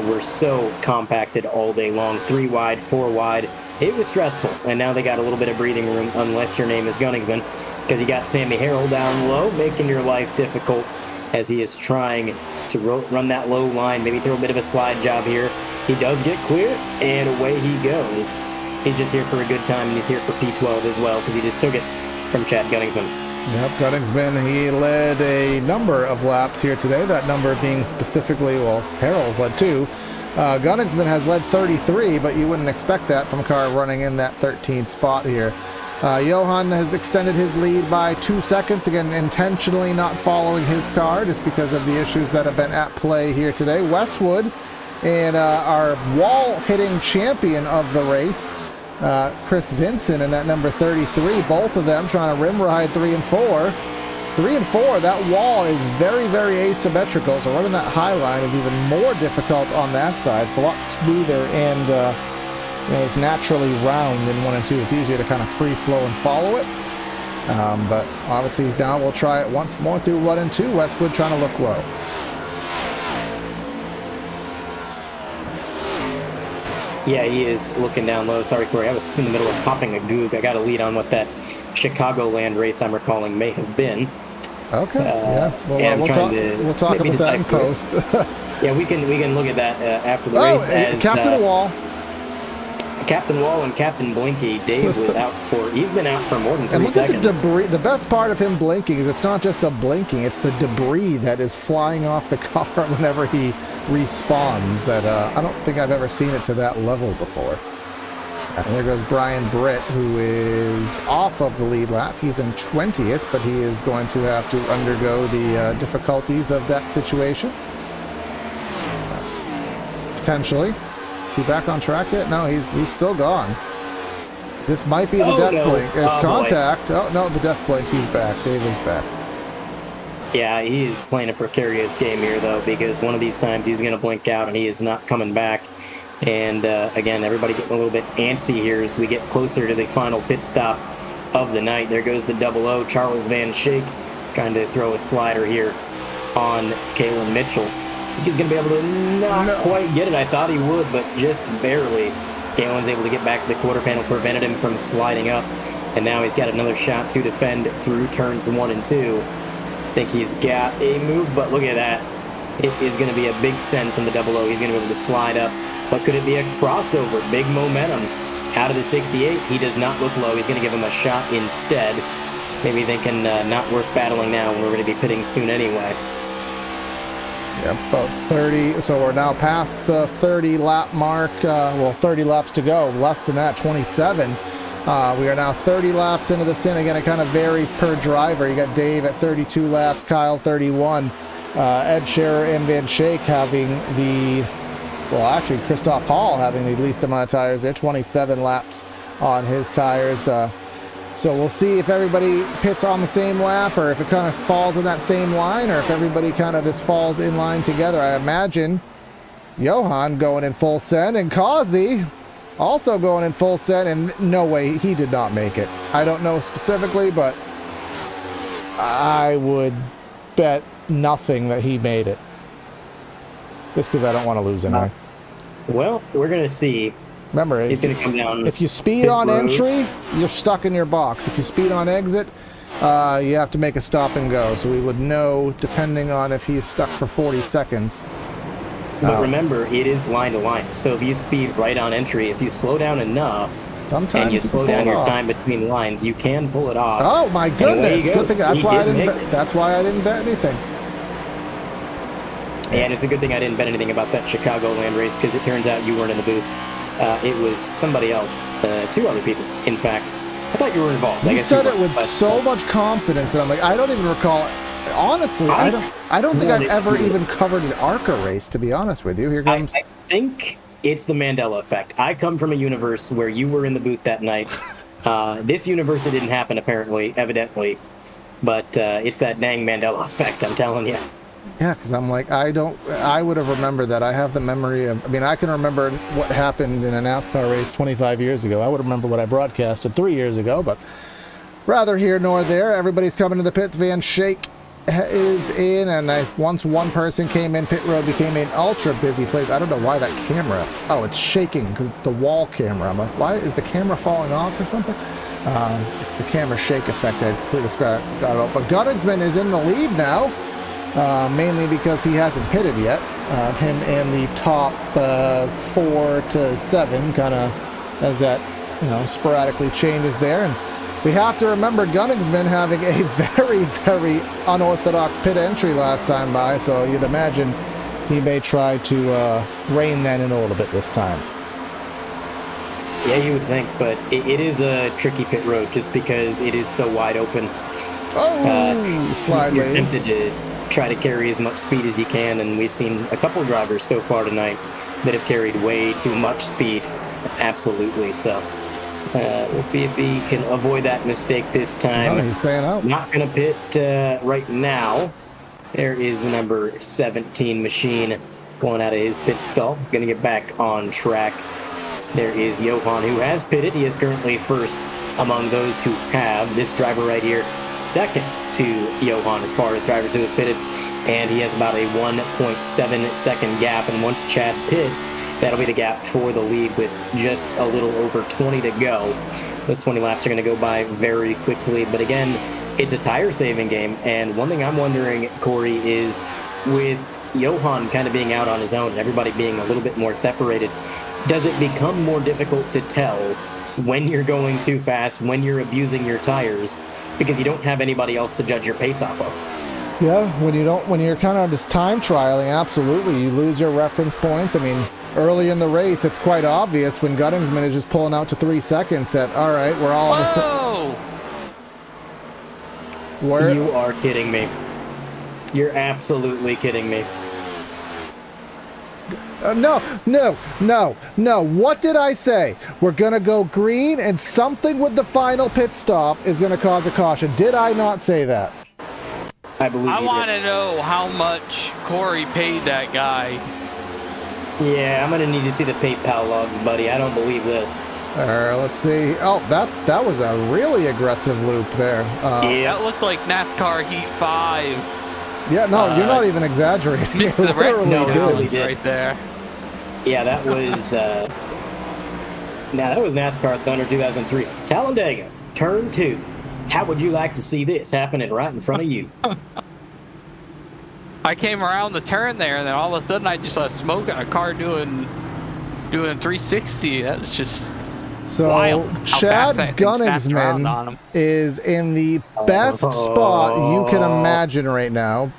were so compacted all day long. 3 wide, 4 wide. It was stressful. And now they got a little bit of breathing room, unless your name is Gunningsman, because you got Sammy Harrell down low, making your life difficult as he is trying to run that low line, maybe throw a bit of a slide job here. He does get clear, and away he goes. He's just here for a good time, and he's here for P12 as well, because he just took it from Chad Gunningsman. Yep, Gunningsman, he led a number of laps here today, that number being specifically, well, Harrell's led 2. Gunningsman has led 33, but you wouldn't expect that from a car running in that 13th spot here. Johan has extended his lead by 2 seconds, again intentionally not following his car just because of the issues that have been at play here today. Westwood and our wall-hitting champion of the race, Chris Vinson, in that number 33, both of them trying to rim ride 3 and 4. 3 and 4, that wall is very, very asymmetrical, so running that high line is even more difficult on that side. It's a lot smoother and you know, it's naturally round in 1 and 2. It's easier to kind of free flow and follow it. But obviously now we'll try it once more through 1 and 2. Westwood trying to look low. Yeah, he is looking down low. Sorry, Corey. I was in the middle of popping a goog. I got a lead on what that Chicagoland race I'm recalling may have been. Okay. Yeah. Well, we'll talk about that in post. Yeah, we can look at that after the race. As Captain Wall. Captain Wall and Captain Blinky. Dave was out for, he's been out for more than 3 seconds. And look at the debris. The best part of him blinking is it's not just the blinking, it's the debris that is flying off the car whenever he respawns. That I don't think I've ever seen it to that level before. And there goes Brian Britt, who is off of the lead lap. He's in 20th, but he is going to have to undergo the difficulties of that situation. Potentially. Is he back on track yet? No, he's still gone. This might be the death blink. There's contact. Boy. Oh, no, the death blink. He's back. Dave is back. Yeah, he is playing a precarious game here, though, because one of these times he's going to blink out and he is not coming back. And, again, everybody getting a little bit antsy here as we get closer to the final pit stop of the night. There goes the 00, Charles Van Schaik, trying to throw a slider here on Kalen Mitchell. He's going to be able to not quite get it. I thought he would, but just barely. Galen's able to get back to the quarter panel, prevented him from sliding up, and now he's got another shot to defend through turns 1 and 2. I think he's got a move, but look at that. It is going to be a big send from the 00. He's going to be able to slide up, but could it be a crossover? Big momentum out of the 68. He does not look low. He's going to give him a shot instead. maybe thinking not worth battling now when we're going to be pitting soon anyway. Yeah, about 30. So we're now past the 30 lap mark. Well, 30 laps to go. Less than that, 27. We are now 30 laps into the stint. Again, it kind of varies per driver. You got Dave at 32 laps, Kyle 31, Ed Scherer and Van Schaik having the, well, actually Christoph Hall having the least amount of tires there, 27 laps on his tires. So we'll see if everybody pits on the same lap, or if it kind of falls in that same line, or if everybody kind of just falls in line together. I imagine Johan going in full send, and Kazi also going in full send, and no way, he did not make it. I don't know specifically, but I would bet nothing that he made it. Just because I don't want to lose anyway. Well, we're going to see. Remember, He's going to come down. if you speed on entry, you're stuck in your box. If you speed on exit, you have to make a stop and go. So we would know, depending on if he's stuck for 40 seconds. But remember, it is line to line. So if you speed right on entry, if you slow down enough, Sometimes and you you can slow pull down it your off. time between lines, you can pull it off. Oh my And away he goodness! Good goes. thing. That's He why I did didn't. make Bet, it. that's why I didn't bet anything. And it's a good thing I didn't bet anything about that Chicagoland race, because it turns out you weren't in the booth. It was somebody else, 2 other people, in fact. I thought you were involved. I You guess said you it were, with but, so much confidence, and I'm like, I don't even recall. Honestly, I don't think I've ever even covered an ARCA race. To be honest with you, here comes. I think it's the Mandela effect. I come from a universe where you were in the booth that night. This universe, it didn't happen, apparently, evidently. But it's that dang Mandela effect, I'm telling you. Yeah, because I'm like, I would have remembered that. I have the memory of, I mean, I can remember what happened in a NASCAR race 25 years ago. I would remember what I broadcasted 3 years ago, but rather here nor there. Everybody's coming to the pits. Van Schaik is in, and once one person came in, pit road became an ultra busy place. I don't know why that camera, oh, it's shaking, the wall camera. I'm like, why is the camera falling off or something? It's the camera shake effect. I completely forgot about. But Gunningsman is in the lead now. Mainly because he hasn't pitted yet. Him and the top 4 to 7 kind of as that, sporadically changes there. And we have to remember Gunningsman having a very, very unorthodox pit entry last time by, so you'd imagine he may try to rein that in a little bit this time. Yeah, you would think, but it is a tricky pit road just because it is so wide open. Oh, sideways. You're tempted to try to carry as much speed as you can, and we've seen a couple drivers so far tonight that have carried way too much speed. Absolutely. So we'll see if he can avoid that mistake this time. Oh, he's staying out. Not going to pit right now. There is the number 17 machine going out of his pit stall. Going to get back on track. There is Johan, who has pitted. He is currently first among those who have. This driver right here, second to Johan as far as drivers who have pitted, and he has about a 1.7 second gap, and once Chad pits, that'll be the gap for the lead with just a little over 20 to go. Those 20 laps are going to go by very quickly, but again, it's a tire saving game, and one thing I'm wondering, Corey, is with Johan kind of being out on his own and everybody being a little bit more separated, does it become more difficult to tell when you're going too fast, when you're abusing your tires, because you don't have anybody else to judge your pace off of? Yeah, when you're kind of just time trialing, absolutely, you lose your reference points. I mean, early in the race, it's quite obvious when Gunningsman is just pulling out to 3 seconds that, all right, we're all on the You are kidding me. You're absolutely kidding me. No. What did I say? We're going to go green, and something with the final pit stop is going to cause a caution. Did I not say that? I believe I you want did. to know how much Corey paid that guy. Yeah, I'm going to need to see the PayPal logs, buddy. I don't believe this. Let's see. Oh, that was a really aggressive loop there. Yeah. That looked like NASCAR Heat 5. Yeah, no, you're not even exaggerating. Missed You the red literally No, did. really did. right there. Yeah, that was that was NASCAR Thunder 2003. Talladega, turn 2. How would you like to see this happening right in front of you? I came around the turn there, and then all of a sudden I just saw smoke and a car doing 360. That was just So Wild how Chad fast that thing snapped around on Gunningsman him. is in the best spot you can imagine right now.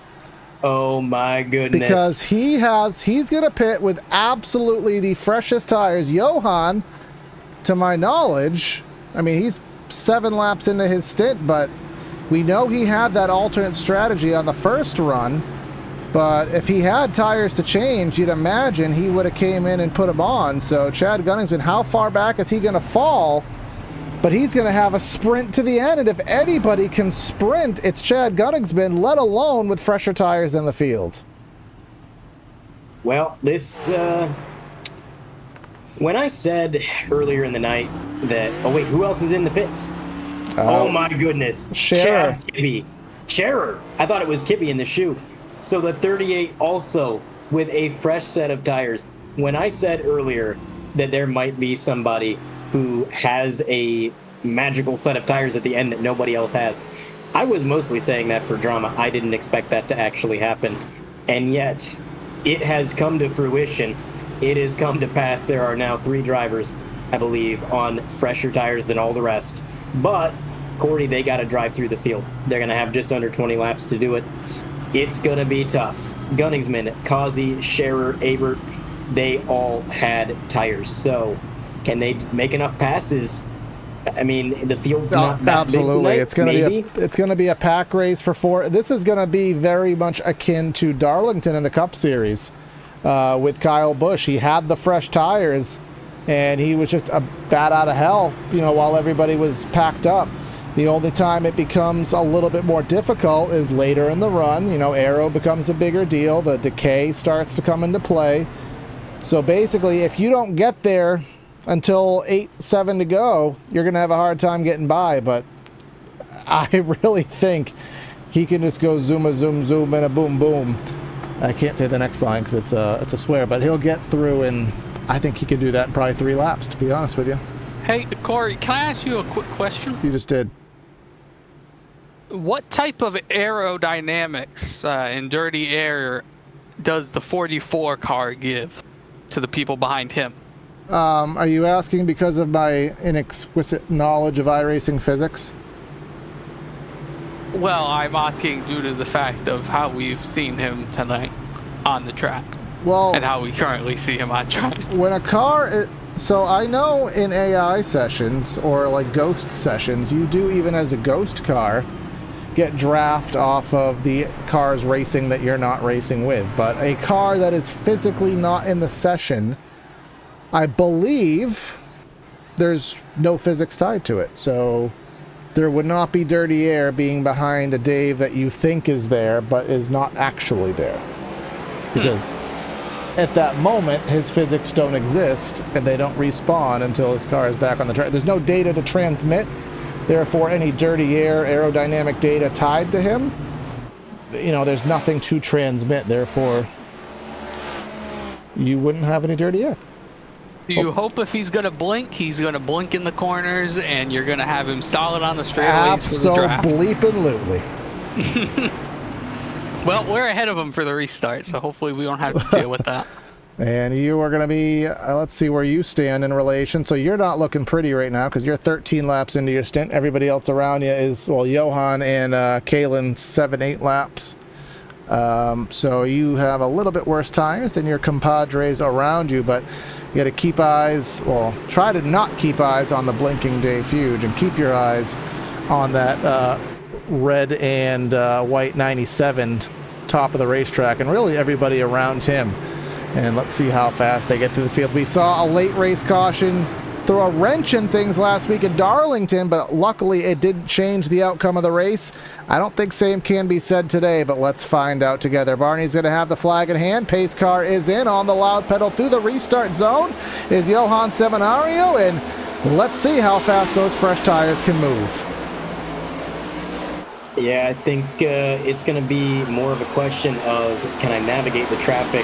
Oh my goodness. Because he's going to pit with absolutely the freshest tires. Johan, to my knowledge, I mean, he's 7 laps into his stint, but we know he had that alternate strategy on the first run. But if he had tires to change, you'd imagine he would have came in and put them on. So Chad Gunningsman, how far back is he going to fall? But he's going to have a sprint to the end. And if anybody can sprint, it's Chad Gunningsman, let alone with fresher tires in the field. Well, this, when I said earlier in the night that, oh wait, who else is in the pits? Oh my goodness. Scherer. Chad Kibbe. Scherer. I thought it was Kibbe in the shoe. So the 38 also with a fresh set of tires. When I said earlier that there might be somebody who has a magical set of tires at the end that nobody else has, I was mostly saying that for drama. I didn't expect that to actually happen. And yet, it has come to fruition. It has come to pass. There are now 3 drivers, I believe, on fresher tires than all the rest. But, Corey, they got to drive through the field. They're going to have just under 20 laps to do it. It's going to be tough. Gunningsman, Kazi, Scherer, Abert, they all had tires. So, can they make enough passes? I mean, the field's not that absolutely. big. It's going to be a pack race for 4. This is going to be very much akin to Darlington in the Cup Series with Kyle Busch. He had the fresh tires, and he was just a bat out of hell, you know, while everybody was packed up. The only time it becomes a little bit more difficult is later in the run. You know, aero becomes a bigger deal. The decay starts to come into play. So basically, if you don't get there until 8-7 to go, you're going to have a hard time getting by. But I really think he can just go zoom a zoom zoom and a boom boom. I can't say the next line because it's a swear, but he'll get through, and I think he could do that in probably 3 laps, to be honest with you. Hey, Corey, can I ask you a quick question? You just did. What type of aerodynamics in dirty air does the 44 car give to the people behind him? Are you asking because of my inexquisite knowledge of iRacing physics? Well, I'm asking due to the fact of how we've seen him tonight on the track. Well, and how we currently see him on track. When a car... So I know in AI sessions or like ghost sessions, you do, even as a ghost car, get draft off of the cars racing that you're not racing with. But a car that is physically not in the session, I believe there's no physics tied to it. So there would not be dirty air being behind a Dave that you think is there but is not actually there. Because at that moment, his physics don't exist and they don't respawn until his car is back on the track. There's no data to transmit. Therefore, any dirty air aerodynamic data tied to him, you know, there's nothing to transmit. Therefore, you wouldn't have any dirty air. Do you hope if he's going to blink, he's going to blink in the corners and you're going to have him solid on the straightaways for the draft? Absolutely. Well, we're ahead of him for the restart, so hopefully we don't have to deal with that. And you are going to be, let's see where you stand in relation. So you're not looking pretty right now because you're 13 laps into your stint. Everybody else around you is, well, Johan and Kalen 7-8 laps. So you have a little bit worse tires than your compadres around you, but you got to keep eyes, well, try to not keep eyes on the blinking Dave Fuge and keep your eyes on that red and white 97 top of the racetrack and really everybody around him. And let's see how fast they get through the field. We saw a late race caution throw a wrench in things last week at Darlington, but luckily it didn't change the outcome of the race. I don't think same can be said today, but let's find out together. Barney's going to have the flag in hand. Pace car is in on the loud pedal through the restart zone is Johan Seminario, and let's see how fast those fresh tires can move. Yeah, I think it's going to be more of a question of can I navigate the traffic.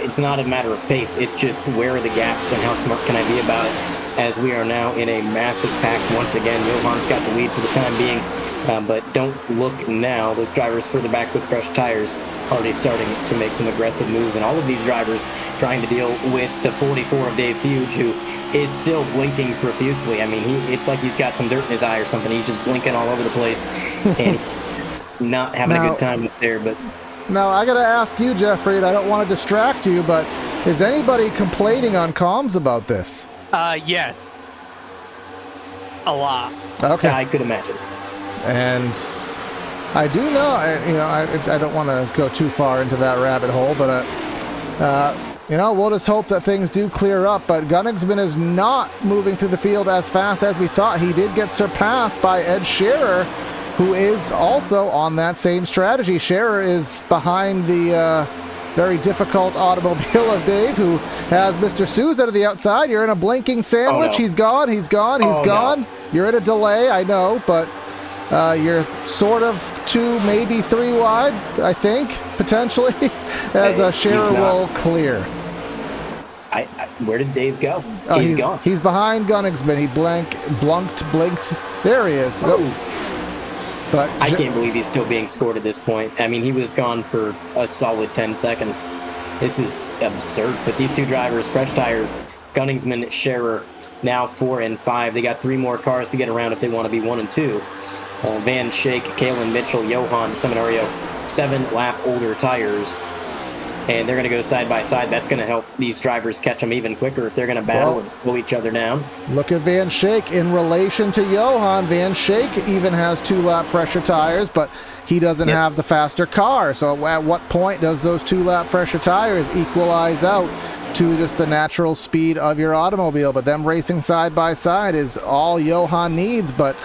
It's not a matter of pace. It's just where are the gaps and how smart can I be about it as we are now in a massive pack once again. Johan's got the lead for the time being. But don't look now. Those drivers further back with fresh tires already starting to make some aggressive moves, and all of these drivers trying to deal with the 44 of Dave Fuge, who is still blinking profusely. I mean, it's like he's got some dirt in his eye or something. He's just blinking all over the place, and he's not having a good time up there. But now I got to ask you, Jeffrey, and I don't want to distract you, but is anybody complaining on comms about this? Yes. A lot. Okay. I could imagine. And I do know, I don't want to go too far into that rabbit hole, but we'll just hope that things do clear up. But Gunningsman is not moving through the field as fast as we thought. He did get surpassed by Ed Shearer, who is also on that same strategy. Shearer is behind the very difficult automobile of Dave, who has Mr. Souza to the outside. You're in a blinking sandwich. Oh, no. He's gone. He's gone. He's gone. No. You're in a delay, I know, but you're sort of 2, maybe 3 wide, I think, potentially, as Shearer will clear. Where did Dave go? Oh, he's gone. He's behind Gunningsman. He blinked. There he is. Oh. But I can't believe he's still being scored at this point. I mean, he was gone for a solid 10 seconds. This is absurd. But these two drivers, fresh tires, Gunningsman, Scherer, now 4 and 5. They got 3 more cars to get around if they want to be 1 and 2. Van Schaik, Kalen Mitchell, Johan Seminario, 7-lap older tires. And they're going to go side by side. That's going to help these drivers catch them even quicker if they're going to battle and slow each other down. Look at Van Schaik in relation to Johan. Van Schaik even has 2-lap fresher tires, but he doesn't have the faster car. So at what point does those 2-lap fresher tires equalize out to just the natural speed of your automobile? But them racing side by side is all Johan needs. But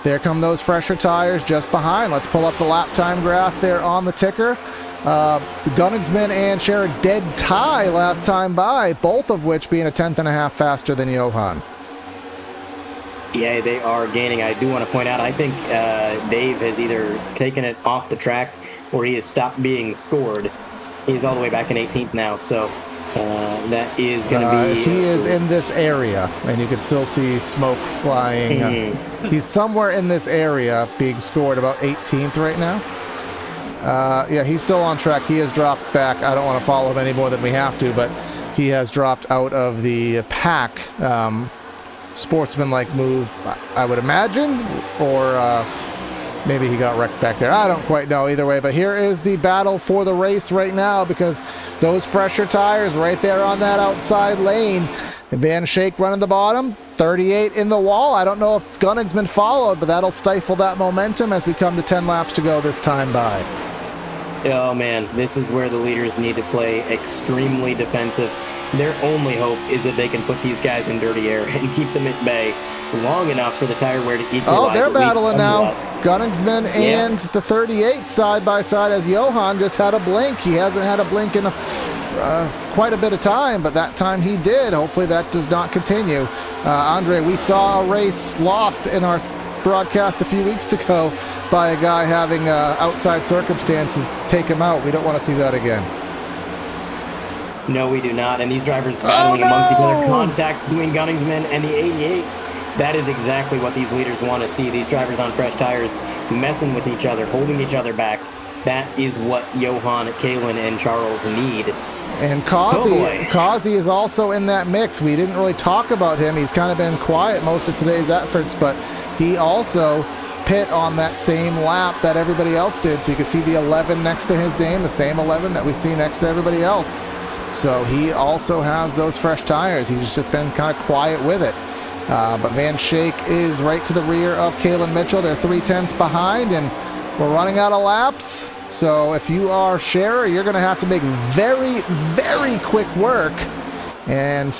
there come those fresher tires just behind. Let's pull up the lap time graph there on the ticker. Gunningsman and Scherer dead tie last time by, both of which being a 10th.5 faster than Johan. Yeah, they are gaining. I do want to point out, I think Dave has either taken it off the track or he has stopped being scored. He's all the way back in 18th now, so that is going to be... He is in this area, and you can still see smoke flying. He's somewhere in this area being scored about 18th right now. Yeah, he's still on track. He has dropped back. I don't want to follow him any more than we have to, but he has dropped out of the pack. Sportsman-like move, I would imagine, or maybe he got wrecked back there. I don't quite know either way, but here is the battle for the race right now, because those fresher tires right there on that outside lane. Van Schaik running the bottom, 38 in the wall. I don't know if Gunningsman followed, but that'll stifle that momentum as we come to 10 laps to go this time by. Oh man, this is where the leaders need to play extremely defensive. Their only hope is that they can put these guys in dirty air and keep them at bay long enough for the tire wear to equalize. Oh, they're battling now. Gunningsman and the 38 side by side, as Johan just had a blink. He hasn't had a blink in quite a bit of time, but that time he did. Hopefully that does not continue. Andre, we saw a race lost in our broadcast a few weeks ago by a guy having outside circumstances take him out. We don't want to see that again. No, we do not. And these drivers battling amongst each other. Contact between Gunningsman and the 88. That is exactly what these leaders want to see. These drivers on fresh tires messing with each other, holding each other back. That is what Johan, Kalen, and Charles need. And Causey is also in that mix. We didn't really talk about him. He's kind of been quiet most of today's efforts, but he also pit on that same lap that everybody else did. So you can see the 11 next to his name, the same 11 that we see next to everybody else. So he also has those fresh tires. He's just been kind of quiet with it. But Van Schaik is right to the rear of Kalen Mitchell. They're 3/10 behind, and we're running out of laps. So if you are Scherer, you're going to have to make very, very quick work. And,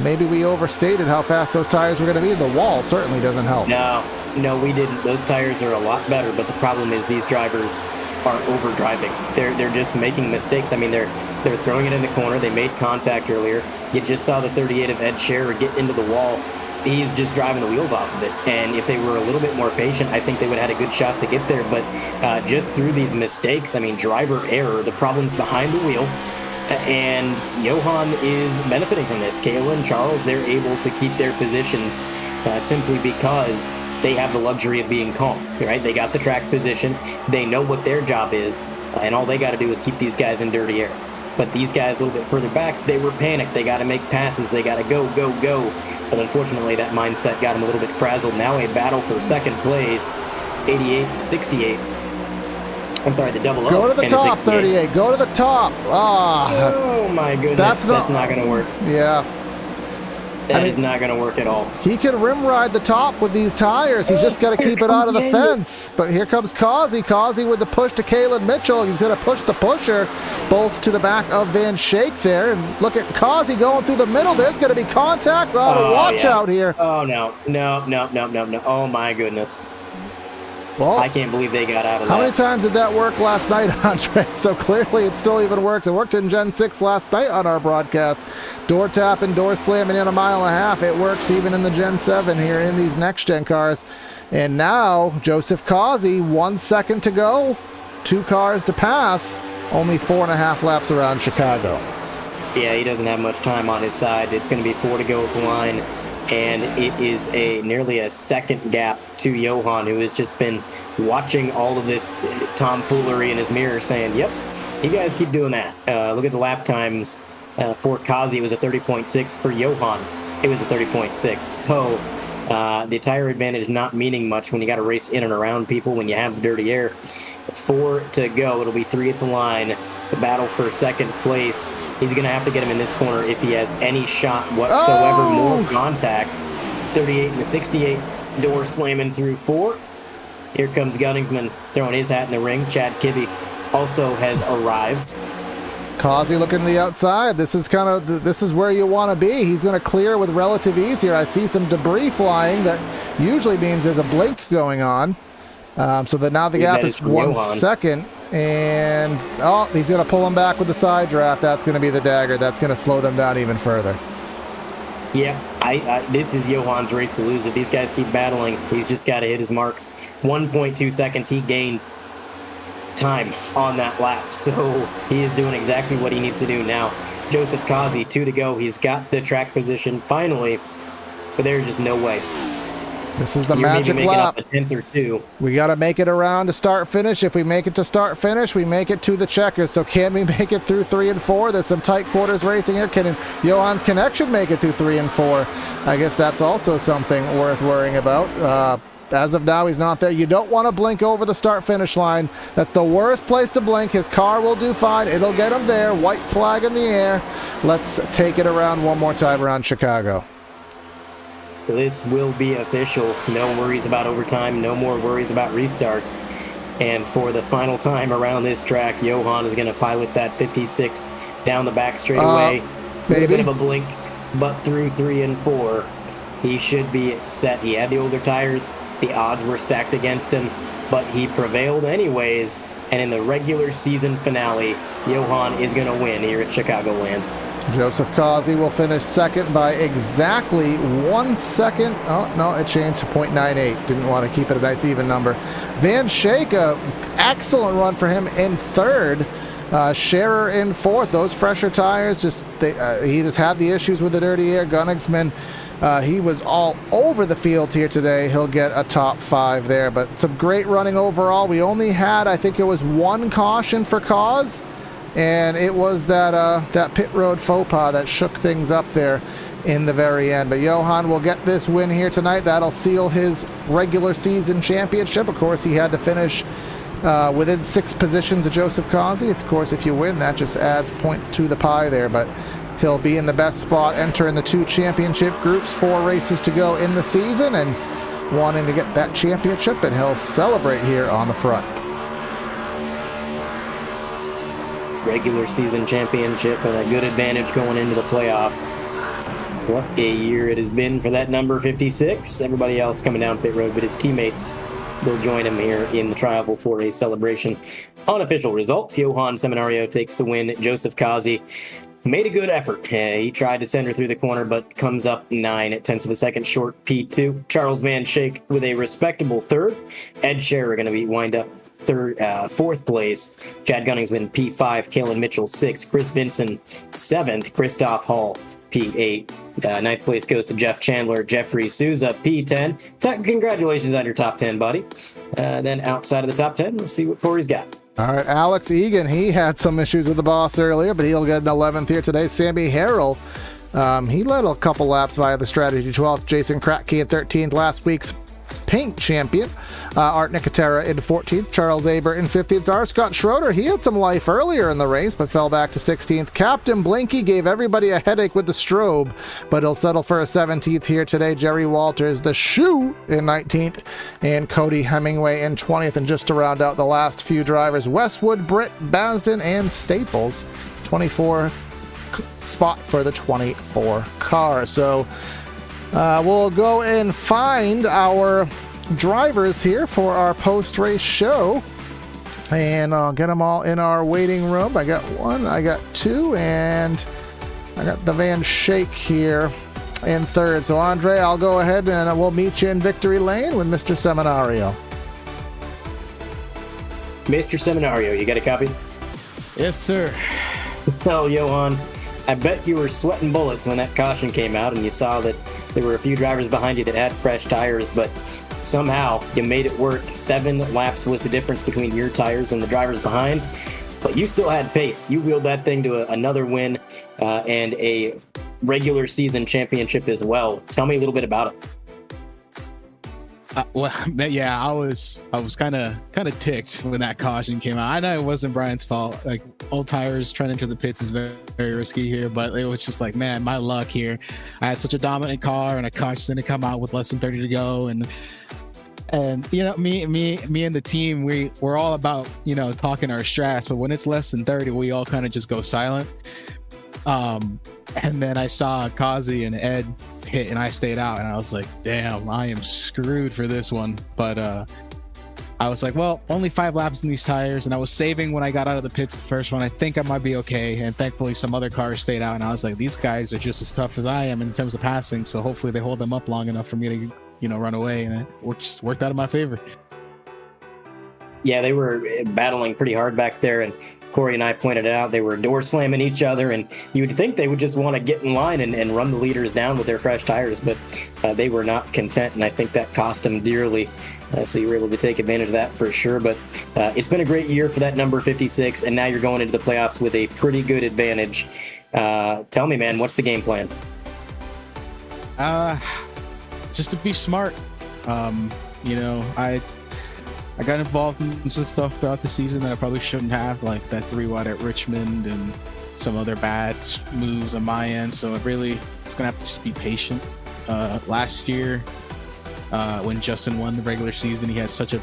maybe we overstated how fast those tires were going to be. The wall certainly doesn't help. No, we didn't. Those tires are a lot better, but the problem is these drivers are overdriving. They're just making mistakes. I mean, they're throwing it in the corner. They made contact earlier. You just saw the 38 of Ed Scherer get into the wall. He's just driving the wheels off of it. And if they were a little bit more patient, I think they would have had a good shot to get there. But just through these mistakes, I mean, driver error, the problem's behind the wheel. And Johan is benefiting from this. Kayla and Charles, they're able to keep their positions simply because they have the luxury of being calm, right? They got the track position. They know what their job is, and all they got to do is keep these guys in dirty air. But these guys a little bit further back, they were panicked. They got to make passes. They got to go. But unfortunately, that mindset got them a little bit frazzled. Now a battle for second place, 88-68. I'm sorry, the double Go up. to the top, 38. Go to the top. Oh, my goodness. That's not going to work. Yeah. That is not going to work at all. He can rim ride the top with these tires. He's just got to keep it out of the fence. But here comes Causey. Causey with the push to Kalen Mitchell. He's going to push the pusher both to the back of Van Schaik there. And look at Causey going through the middle. There's going to be contact. Watch out here. Oh, no. Oh, my goodness. Well, I can't believe they got out of that. How many times did that work last night, Andre? So clearly it still even worked. It worked in Gen 6 last night on our broadcast. Door tapping, door slamming in a mile and a half. It works even in the Gen 7 here in these next-gen cars. And now, Joseph Causey, 1 second to go, 2 cars to pass, only 4.5 laps around Chicago. Yeah, he doesn't have much time on his side. It's going to be 4 to go at the line. And it is nearly a second gap to Johan, who has just been watching all of this tomfoolery in his mirror, saying, yep, you guys keep doing that. Look at the lap times. For Causey, it was a 30.6. For Johan, it was a 30.6. So the tire advantage not meaning much when you got to race in and around people when you have the dirty air. 4 to go. It'll be 3 at the line. The battle for second place. He's going to have to get him in this corner if he has any shot whatsoever. More contact. 38 and the 68. Door slamming through 4. Here comes Gunningsman throwing his hat in the ring. Chad Kibbe also has arrived. Causey looking to the outside. This is where you want to be. He's going to clear with relative ease here. I see some debris flying. That usually means there's a blink going on. So that now the gap is 1 second. And, he's going to pull him back with the side draft. That's going to be the dagger. That's going to slow them down even further. Yeah, this is Johan's race to lose. If these guys keep battling, he's just got to hit his marks. 1.2 seconds he gained time on that lap. So he is doing exactly what he needs to do now. Joseph Causey, 2 to go. He's got the track position finally, but there's just no way. This is the magic lap. A 10th or 2. We got to make it around to start finish. If we make it to start finish, we make it to the checkers. So can we make it through 3 and 4? There's some tight quarters racing here. Can Johan's Connection make it through 3 and 4? I guess that's also something worth worrying about. As of now, he's not there. You don't want to blink over the start finish line. That's the worst place to blink. His car will do fine. It'll get him there. White flag in the air. Let's take it around one more time around Chicago. So this will be official. No worries about overtime. No more worries about restarts. And for the final time around this track, Johan is going to pilot that 56 down the back straightaway. A little bit of a blink, but through 3 and 4, he should be set. He had the older tires. The odds were stacked against him, but he prevailed anyways. And in the regular season finale, Johan is going to win here at Chicagoland. Joseph Causey will finish second by exactly 1 second. Oh, no, it changed to 0.98. Didn't want to keep it a nice even number. Van Schaik, excellent run for him in third. Scherer in fourth. Those fresher tires, he just had the issues with the dirty air. Gunningsman, he was all over the field here today. He'll get a top 5 there, but some great running overall. We only had, I think it was 1 caution for Cause. And it was that pit road faux pas that shook things up there in the very end. But Johan will get this win here tonight. That'll seal his regular season championship. Of course, he had to finish within 6 positions of Joseph Causey. Of course, if you win, that just adds points to the pie there. But he'll be in the best spot, entering the 2 championship groups, 4 races to go in the season, and wanting to get that championship, and he'll celebrate here on the front. Regular season championship and a good advantage going into the playoffs. What a year it has been for that number 56. Everybody else coming down pit road, but his teammates will join him here in the Trial for a celebration. Unofficial results, Johan Seminario takes the win. Joseph Causey made a good effort. He tried to send her through the corner, but comes up 9 at 10th of a second short P2. Charles Van Schaik with a respectable 3rd. Ed Scherer going to wind up 4th place. Chad Gunningsman P5, Kalen Mitchell 6th, Chris Vinson 7th, Christoph Hall P8. Ninth place goes to Jeff Chandler, Jeffrey Souza, P10. Congratulations on your top 10, buddy. Then outside of the top 10, let's see what Corey's got. All right, Alex Egan, he had some issues with the boss earlier, but he'll get an 11th here today. Sammy Harrell, he led a couple laps via the strategy 12th. Jason Kratke in 13th, last week's paint champion. Art Nicotera in 14th. Charles Aber in 15th. R. Scott Schroeder, he had some life earlier in the race, but fell back to 16th. Captain Blinky gave everybody a headache with the strobe, but he'll settle for a 17th here today. Jerry Walters, the shoe, in 19th. And Cody Hemingway in 20th. And just to round out the last few drivers, Westwood, Britt, Basden, and Staples, 24 spot for the 24 car. So we'll go and find our drivers here for our post-race show, and I'll get them all in our waiting room. I got one, I got two, and I got the Van Shake here in third. So Andre, I'll go ahead and we'll meet you in victory lane with Mr. Seminario. Mr. Seminario, you got a copy? Yes, sir. Well, Johan, I bet you were sweating bullets when that caution came out and you saw that there were a few drivers behind you that had fresh tires, but somehow you made it work. 7 laps was the difference between your tires and the drivers behind, but you still had pace. You wheeled that thing to another win and a regular season championship as well. Tell me a little bit about it. Well, yeah, I was kind of ticked when that caution came out. I know it wasn't Brian's fault. Like, old tires trying to enter the pits is very, very risky here, but it was just like, man, my luck here. I had such a dominant car, and a caution didn't come out with less than 30 to go, and you know, me and the team, we're all about, you know, talking our strats, but when it's less than 30, we all kind of just go silent. And then I saw Kazi and Ed hit, and I stayed out, and I was like, damn, I am screwed for this one. But I was like, well, only 5 laps in these tires, and I was saving when I got out of the pits the first one. I think I might be okay, and thankfully some other cars stayed out, and I was like, these guys are just as tough as I am in terms of passing, so hopefully they hold them up long enough for me to, you know, run away, and it worked out in my favor. Yeah, they were battling pretty hard back there, and Corey and I pointed it out. They were door slamming each other, and you would think they would just want to get in line and run the leaders down with their fresh tires, but they were not content, and I think that cost them dearly. So you were able to take advantage of that for sure, but it's been a great year for that number 56, and now you're going into the playoffs with a pretty good advantage. Tell me, man, what's the game plan? Just to be smart. You know, I got involved in some stuff throughout the season that I probably shouldn't have, like that 3 wide at Richmond and some other bad moves on my end. So it's gonna have to just be patient. Last year, when Justin won the regular season, he had such a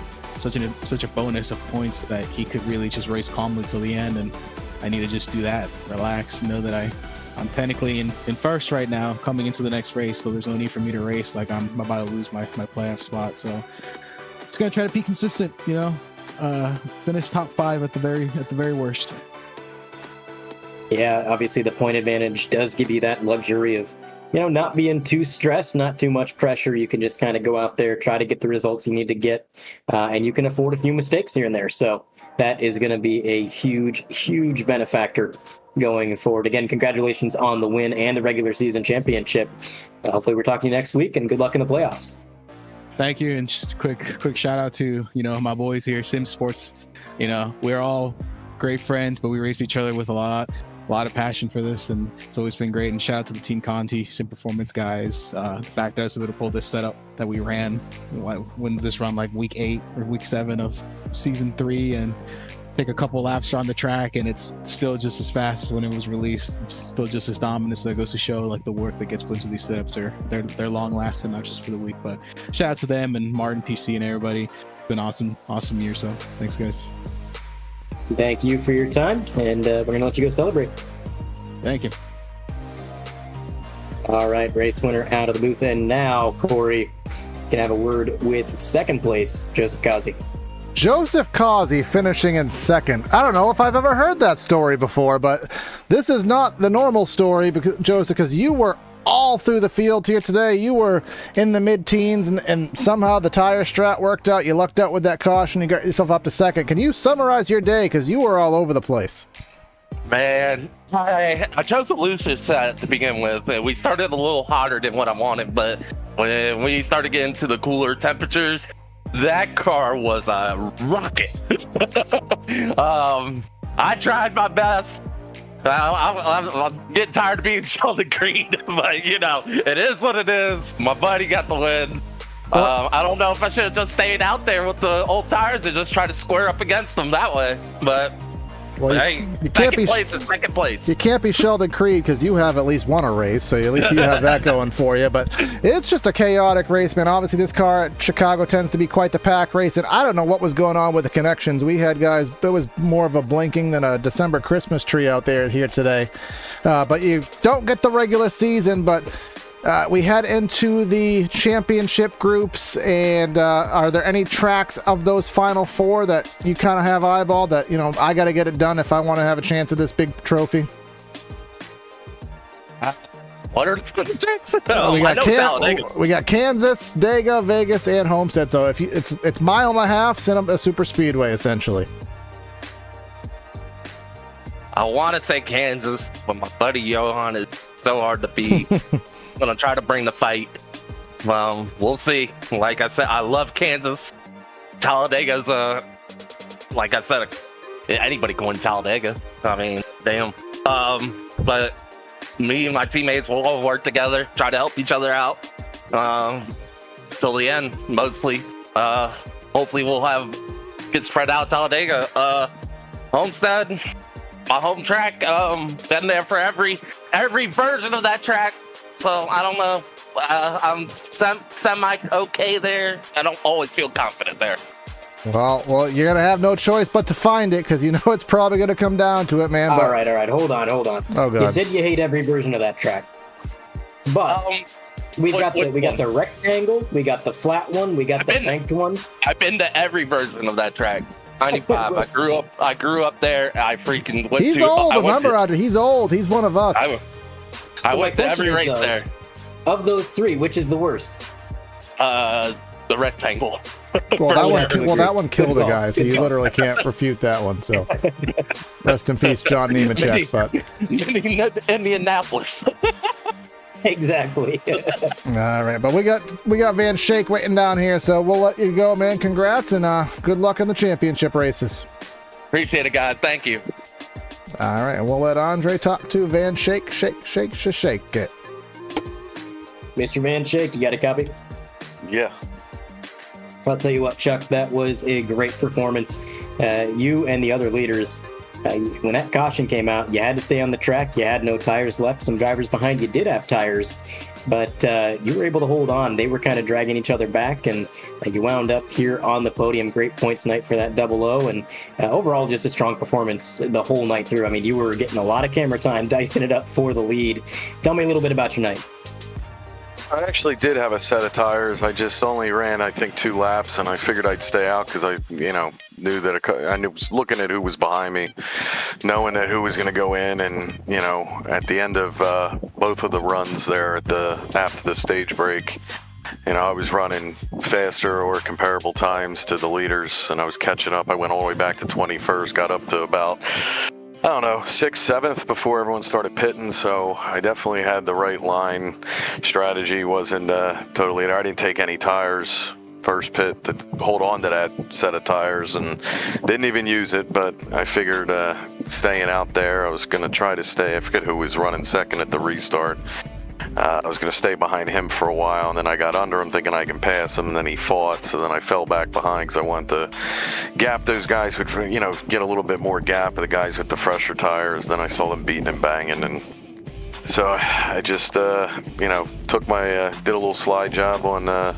bonus of points that he could really just race calmly till the end, and I need to just do that, relax, know that I'm technically in first right now coming into the next race, so there's no need for me to race like I'm about to lose my playoff spot. So just gonna try to be consistent, you know, finish top 5 at the very worst. Yeah, obviously the point advantage does give you that luxury of, you know, not being too stressed, not too much pressure. You can just kind of go out there, try to get the results you need to get, and you can afford a few mistakes here and there. So that is going to be a huge, huge benefactor going forward. Again, congratulations on the win and the regular season championship. Hopefully we're talking to you next week, and good luck in the playoffs. Thank you, and just a quick shout out to, you know, my boys here, Sim Sports. You know, we're all great friends, but we race each other with a lot of passion for this, and it's always been great. And shout out to the Team Conti, Sim Performance guys. The fact that I was able to pull this setup that we ran when this run like week 8 or week 7 of season 3, and take a couple laps on the track, and it's still just as fast as when it was released, still just as dominant. So that goes to show like the work that gets put into these setups they're long lasting, not just for the week. But shout out to them and Martin, PC, and everybody. It's been awesome year. So thanks, guys. Thank you for your time, and we're going to let you go celebrate. Thank you. All right, race winner out of the booth, and now Corey can have a word with second place, Joseph Kazi. Joseph Kazi finishing in second. I don't know if I've ever heard that story before, but this is not the normal story, Joseph, because you were all through the field here today. You were in the mid-teens, and somehow the tire strat worked out. You lucked out with that caution. You got yourself up to second. Can you summarize your day? Because you were all over the place. Man, I chose a looser set to begin with. We started a little hotter than what I wanted, but when we started getting to the cooler temperatures, that car was a rocket. I tried my best. I'm getting tired of being Sheldon Creed, but you know, it is what it is. My buddy got the win. I don't know if I should have just stayed out there with the old tires and just try to square up against them that way, but Well, hey, you can't be second place. You can't be Sheldon Creed because you have at least won a race, so at least you have that going for you. But it's just a chaotic race, man. Obviously, this car at Chicago tends to be quite the pack race, and I don't know what was going on with the connections. We had guys, it was more of a blinking than a December Christmas tree out there here today. But you don't get the regular season, but we head into the championship groups, and are there any tracks of those final four that you kind of have eyeballed that, you know, I got to get it done if I want to have a chance at this big trophy? What are the tracks? We got Kansas, Dega, Vegas, and Homestead. So if you, it's mile and a half, a super speedway essentially. I want to say Kansas, but my buddy Johan is so hard to beat. I'm gonna try to bring the fight. We'll see. Like I said, I love Kansas. Talladega's like I said, anybody going to Talladega. I mean, damn. But me and my teammates will all work together, try to help each other out till the end, mostly. Hopefully we'll get spread out Talladega. Homestead, my home track. Been there for every version of that track, so I don't know. I'm semi okay there. I don't always feel confident there. Well, you're gonna have no choice but to find it, because you know it's probably gonna come down to it, man. All right. Hold on. Oh, God. You said you hate every version of that track, but we got the rectangle, we got the flat one, we got the banked one. I've been to every version of that track. 95. I grew up there. I freaking went He's to. old. Remember, Audrey, he's old. He's one of us. I went to every race there. Of those three, which is the worst? The rectangle. Well, that one killed a guy, so you literally can't refute that one. So, rest in peace, John Nemechek. But Indianapolis. Exactly. All right, but we got Van Shake waiting down here, so we'll let you go, man. Congrats and good luck in the championship races. Appreciate it, guys. Thank you. All right, and we'll let Andre talk to Van Shake. Shake it. Mr. Van Shake, you got a copy? Yeah. I'll tell you what, Chuck, that was a great performance. You and the other leaders, when that caution came out, you had to stay on the track. You had no tires left. Some drivers behind you did have tires, but you were able to hold on. They were kind of dragging each other back, and you wound up here on the podium. Great points night for that 00, and overall just a strong performance the whole night through. I mean, you were getting a lot of camera time, dicing it up for the lead. Tell me a little bit about your night. I actually did have a set of tires. I just only ran, I think, 2 laps, and I figured I'd stay out because I, knew that I was looking at who was behind me, knowing that who was going to go in, and at the end of both of the runs there after the stage break, I was running faster or comparable times to the leaders, and I was catching up. I went all the way back to 21st, got up to about, 6th, 7th before everyone started pitting, so I definitely had the right line. Strategy wasn't totally there. I didn't take any tires first pit to hold on to that set of tires, and didn't even use it, but I figured staying out there, I was going to try to stay. I forget who was running second at the restart. I was going to stay behind him for a while, and then I got under him thinking I can pass him, and then he fought, so then I fell back behind because I wanted to gap those guys who would, get a little bit more gap of the guys with the fresher tires. Then I saw them beating and banging, and so I just, took my, did a little slide job on,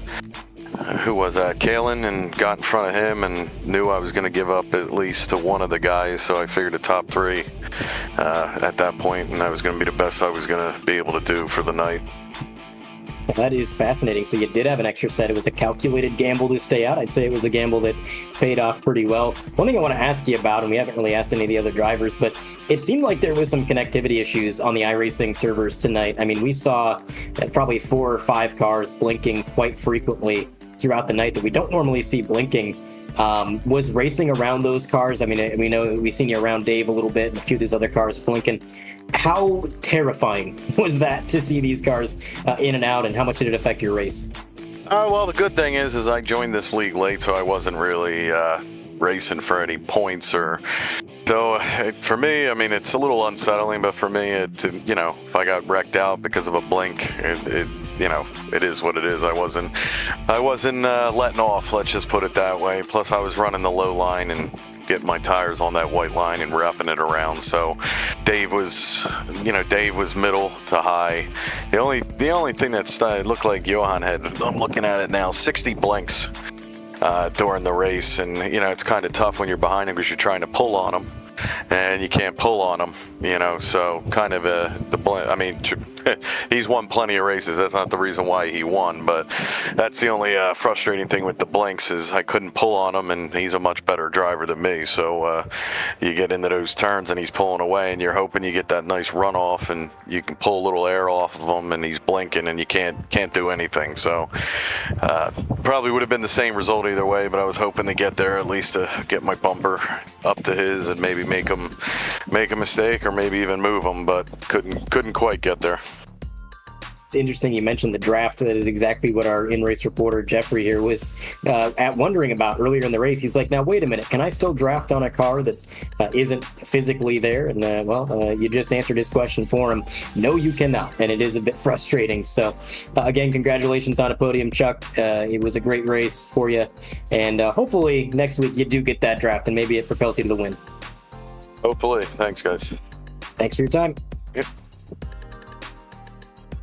who was that, Kalen, and got in front of him and knew I was going to give up at least to one of the guys, so I figured the top 3 at that point, and that was going to be the best I was going to be able to do for the night. Well, that is fascinating. So you did have an extra set. It was a calculated gamble to stay out. I'd say it was a gamble that paid off pretty well. One thing I want to ask you about, and we haven't really asked any of the other drivers, but it seemed like there was some connectivity issues on the iRacing servers tonight. I mean, we saw probably 4 or 5 cars blinking quite frequently. throughout the night that we don't normally see blinking. Was racing around those cars? I mean, we know we've seen you around Dave a little bit and a few of these other cars blinking. How terrifying was that to see these cars in and out, and how much did it affect your race? Well, the good thing is I joined this league late, so I wasn't really racing for any points or. So for me, I mean, it's a little unsettling, but for me, if I got wrecked out because of a blink, it is what it is. I wasn't letting off. Let's just put it that way. Plus, I was running the low line and getting my tires on that white line and wrapping it around. So Dave was middle to high. The only thing that looked like Johan had, I'm looking at it now, 60 blinks during the race, and it's kind of tough when you're behind him because you're trying to pull on him and you can't pull on him, so kind of I mean, he's won plenty of races. That's not the reason why he won, but that's the only frustrating thing with the blinks is I couldn't pull on him, and he's a much better driver than me. So you get into those turns and he's pulling away, and you're hoping you get that nice runoff and you can pull a little air off of him, and he's blinking and you can't do anything. So probably would have been the same result either way, but I was hoping to get there at least to get my bumper up to his and maybe make a mistake or maybe even move him, but couldn't quite get there. It's interesting you mentioned the draft. That is exactly what our in-race reporter Jeffrey here was wondering about earlier in the race. He's like, now wait a minute, can I still draft on a car that isn't physically there? And you just answered his question for him. No, you cannot, and it is a bit frustrating. So again, congratulations on a podium, Chuck. It was a great race for you, and hopefully next week you do get that draft and maybe it propels you to the win. Hopefully. Thanks, guys. Thanks for your time. Yep.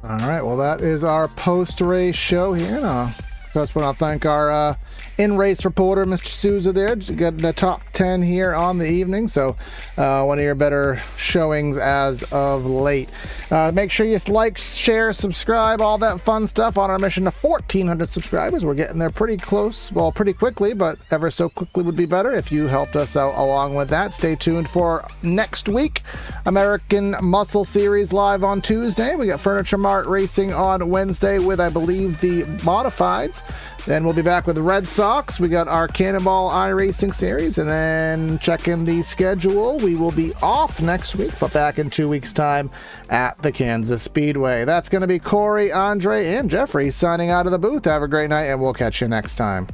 All right, well, that is our post-race show here. Just want to thank our in-race reporter, Mr. Souza there. Got the top 10 here on the evening, so one of your better showings as of late. Make sure you like, share, subscribe, all that fun stuff on our mission to 1,400 subscribers. We're getting there pretty close, well, pretty quickly, but ever so quickly would be better if you helped us out along with that. Stay tuned for next week. American Muscle Series live on Tuesday. We got Furniture Mart Racing on Wednesday with, I believe, the Modifieds. Then we'll be back with the Red Sox. We got our Cannonball iRacing series, and then checking the schedule. We will be off next week, but back in 2 weeks' time at the Kansas Speedway. That's going to be Corey, Andre, and Jeffrey signing out of the booth. Have a great night, and we'll catch you next time.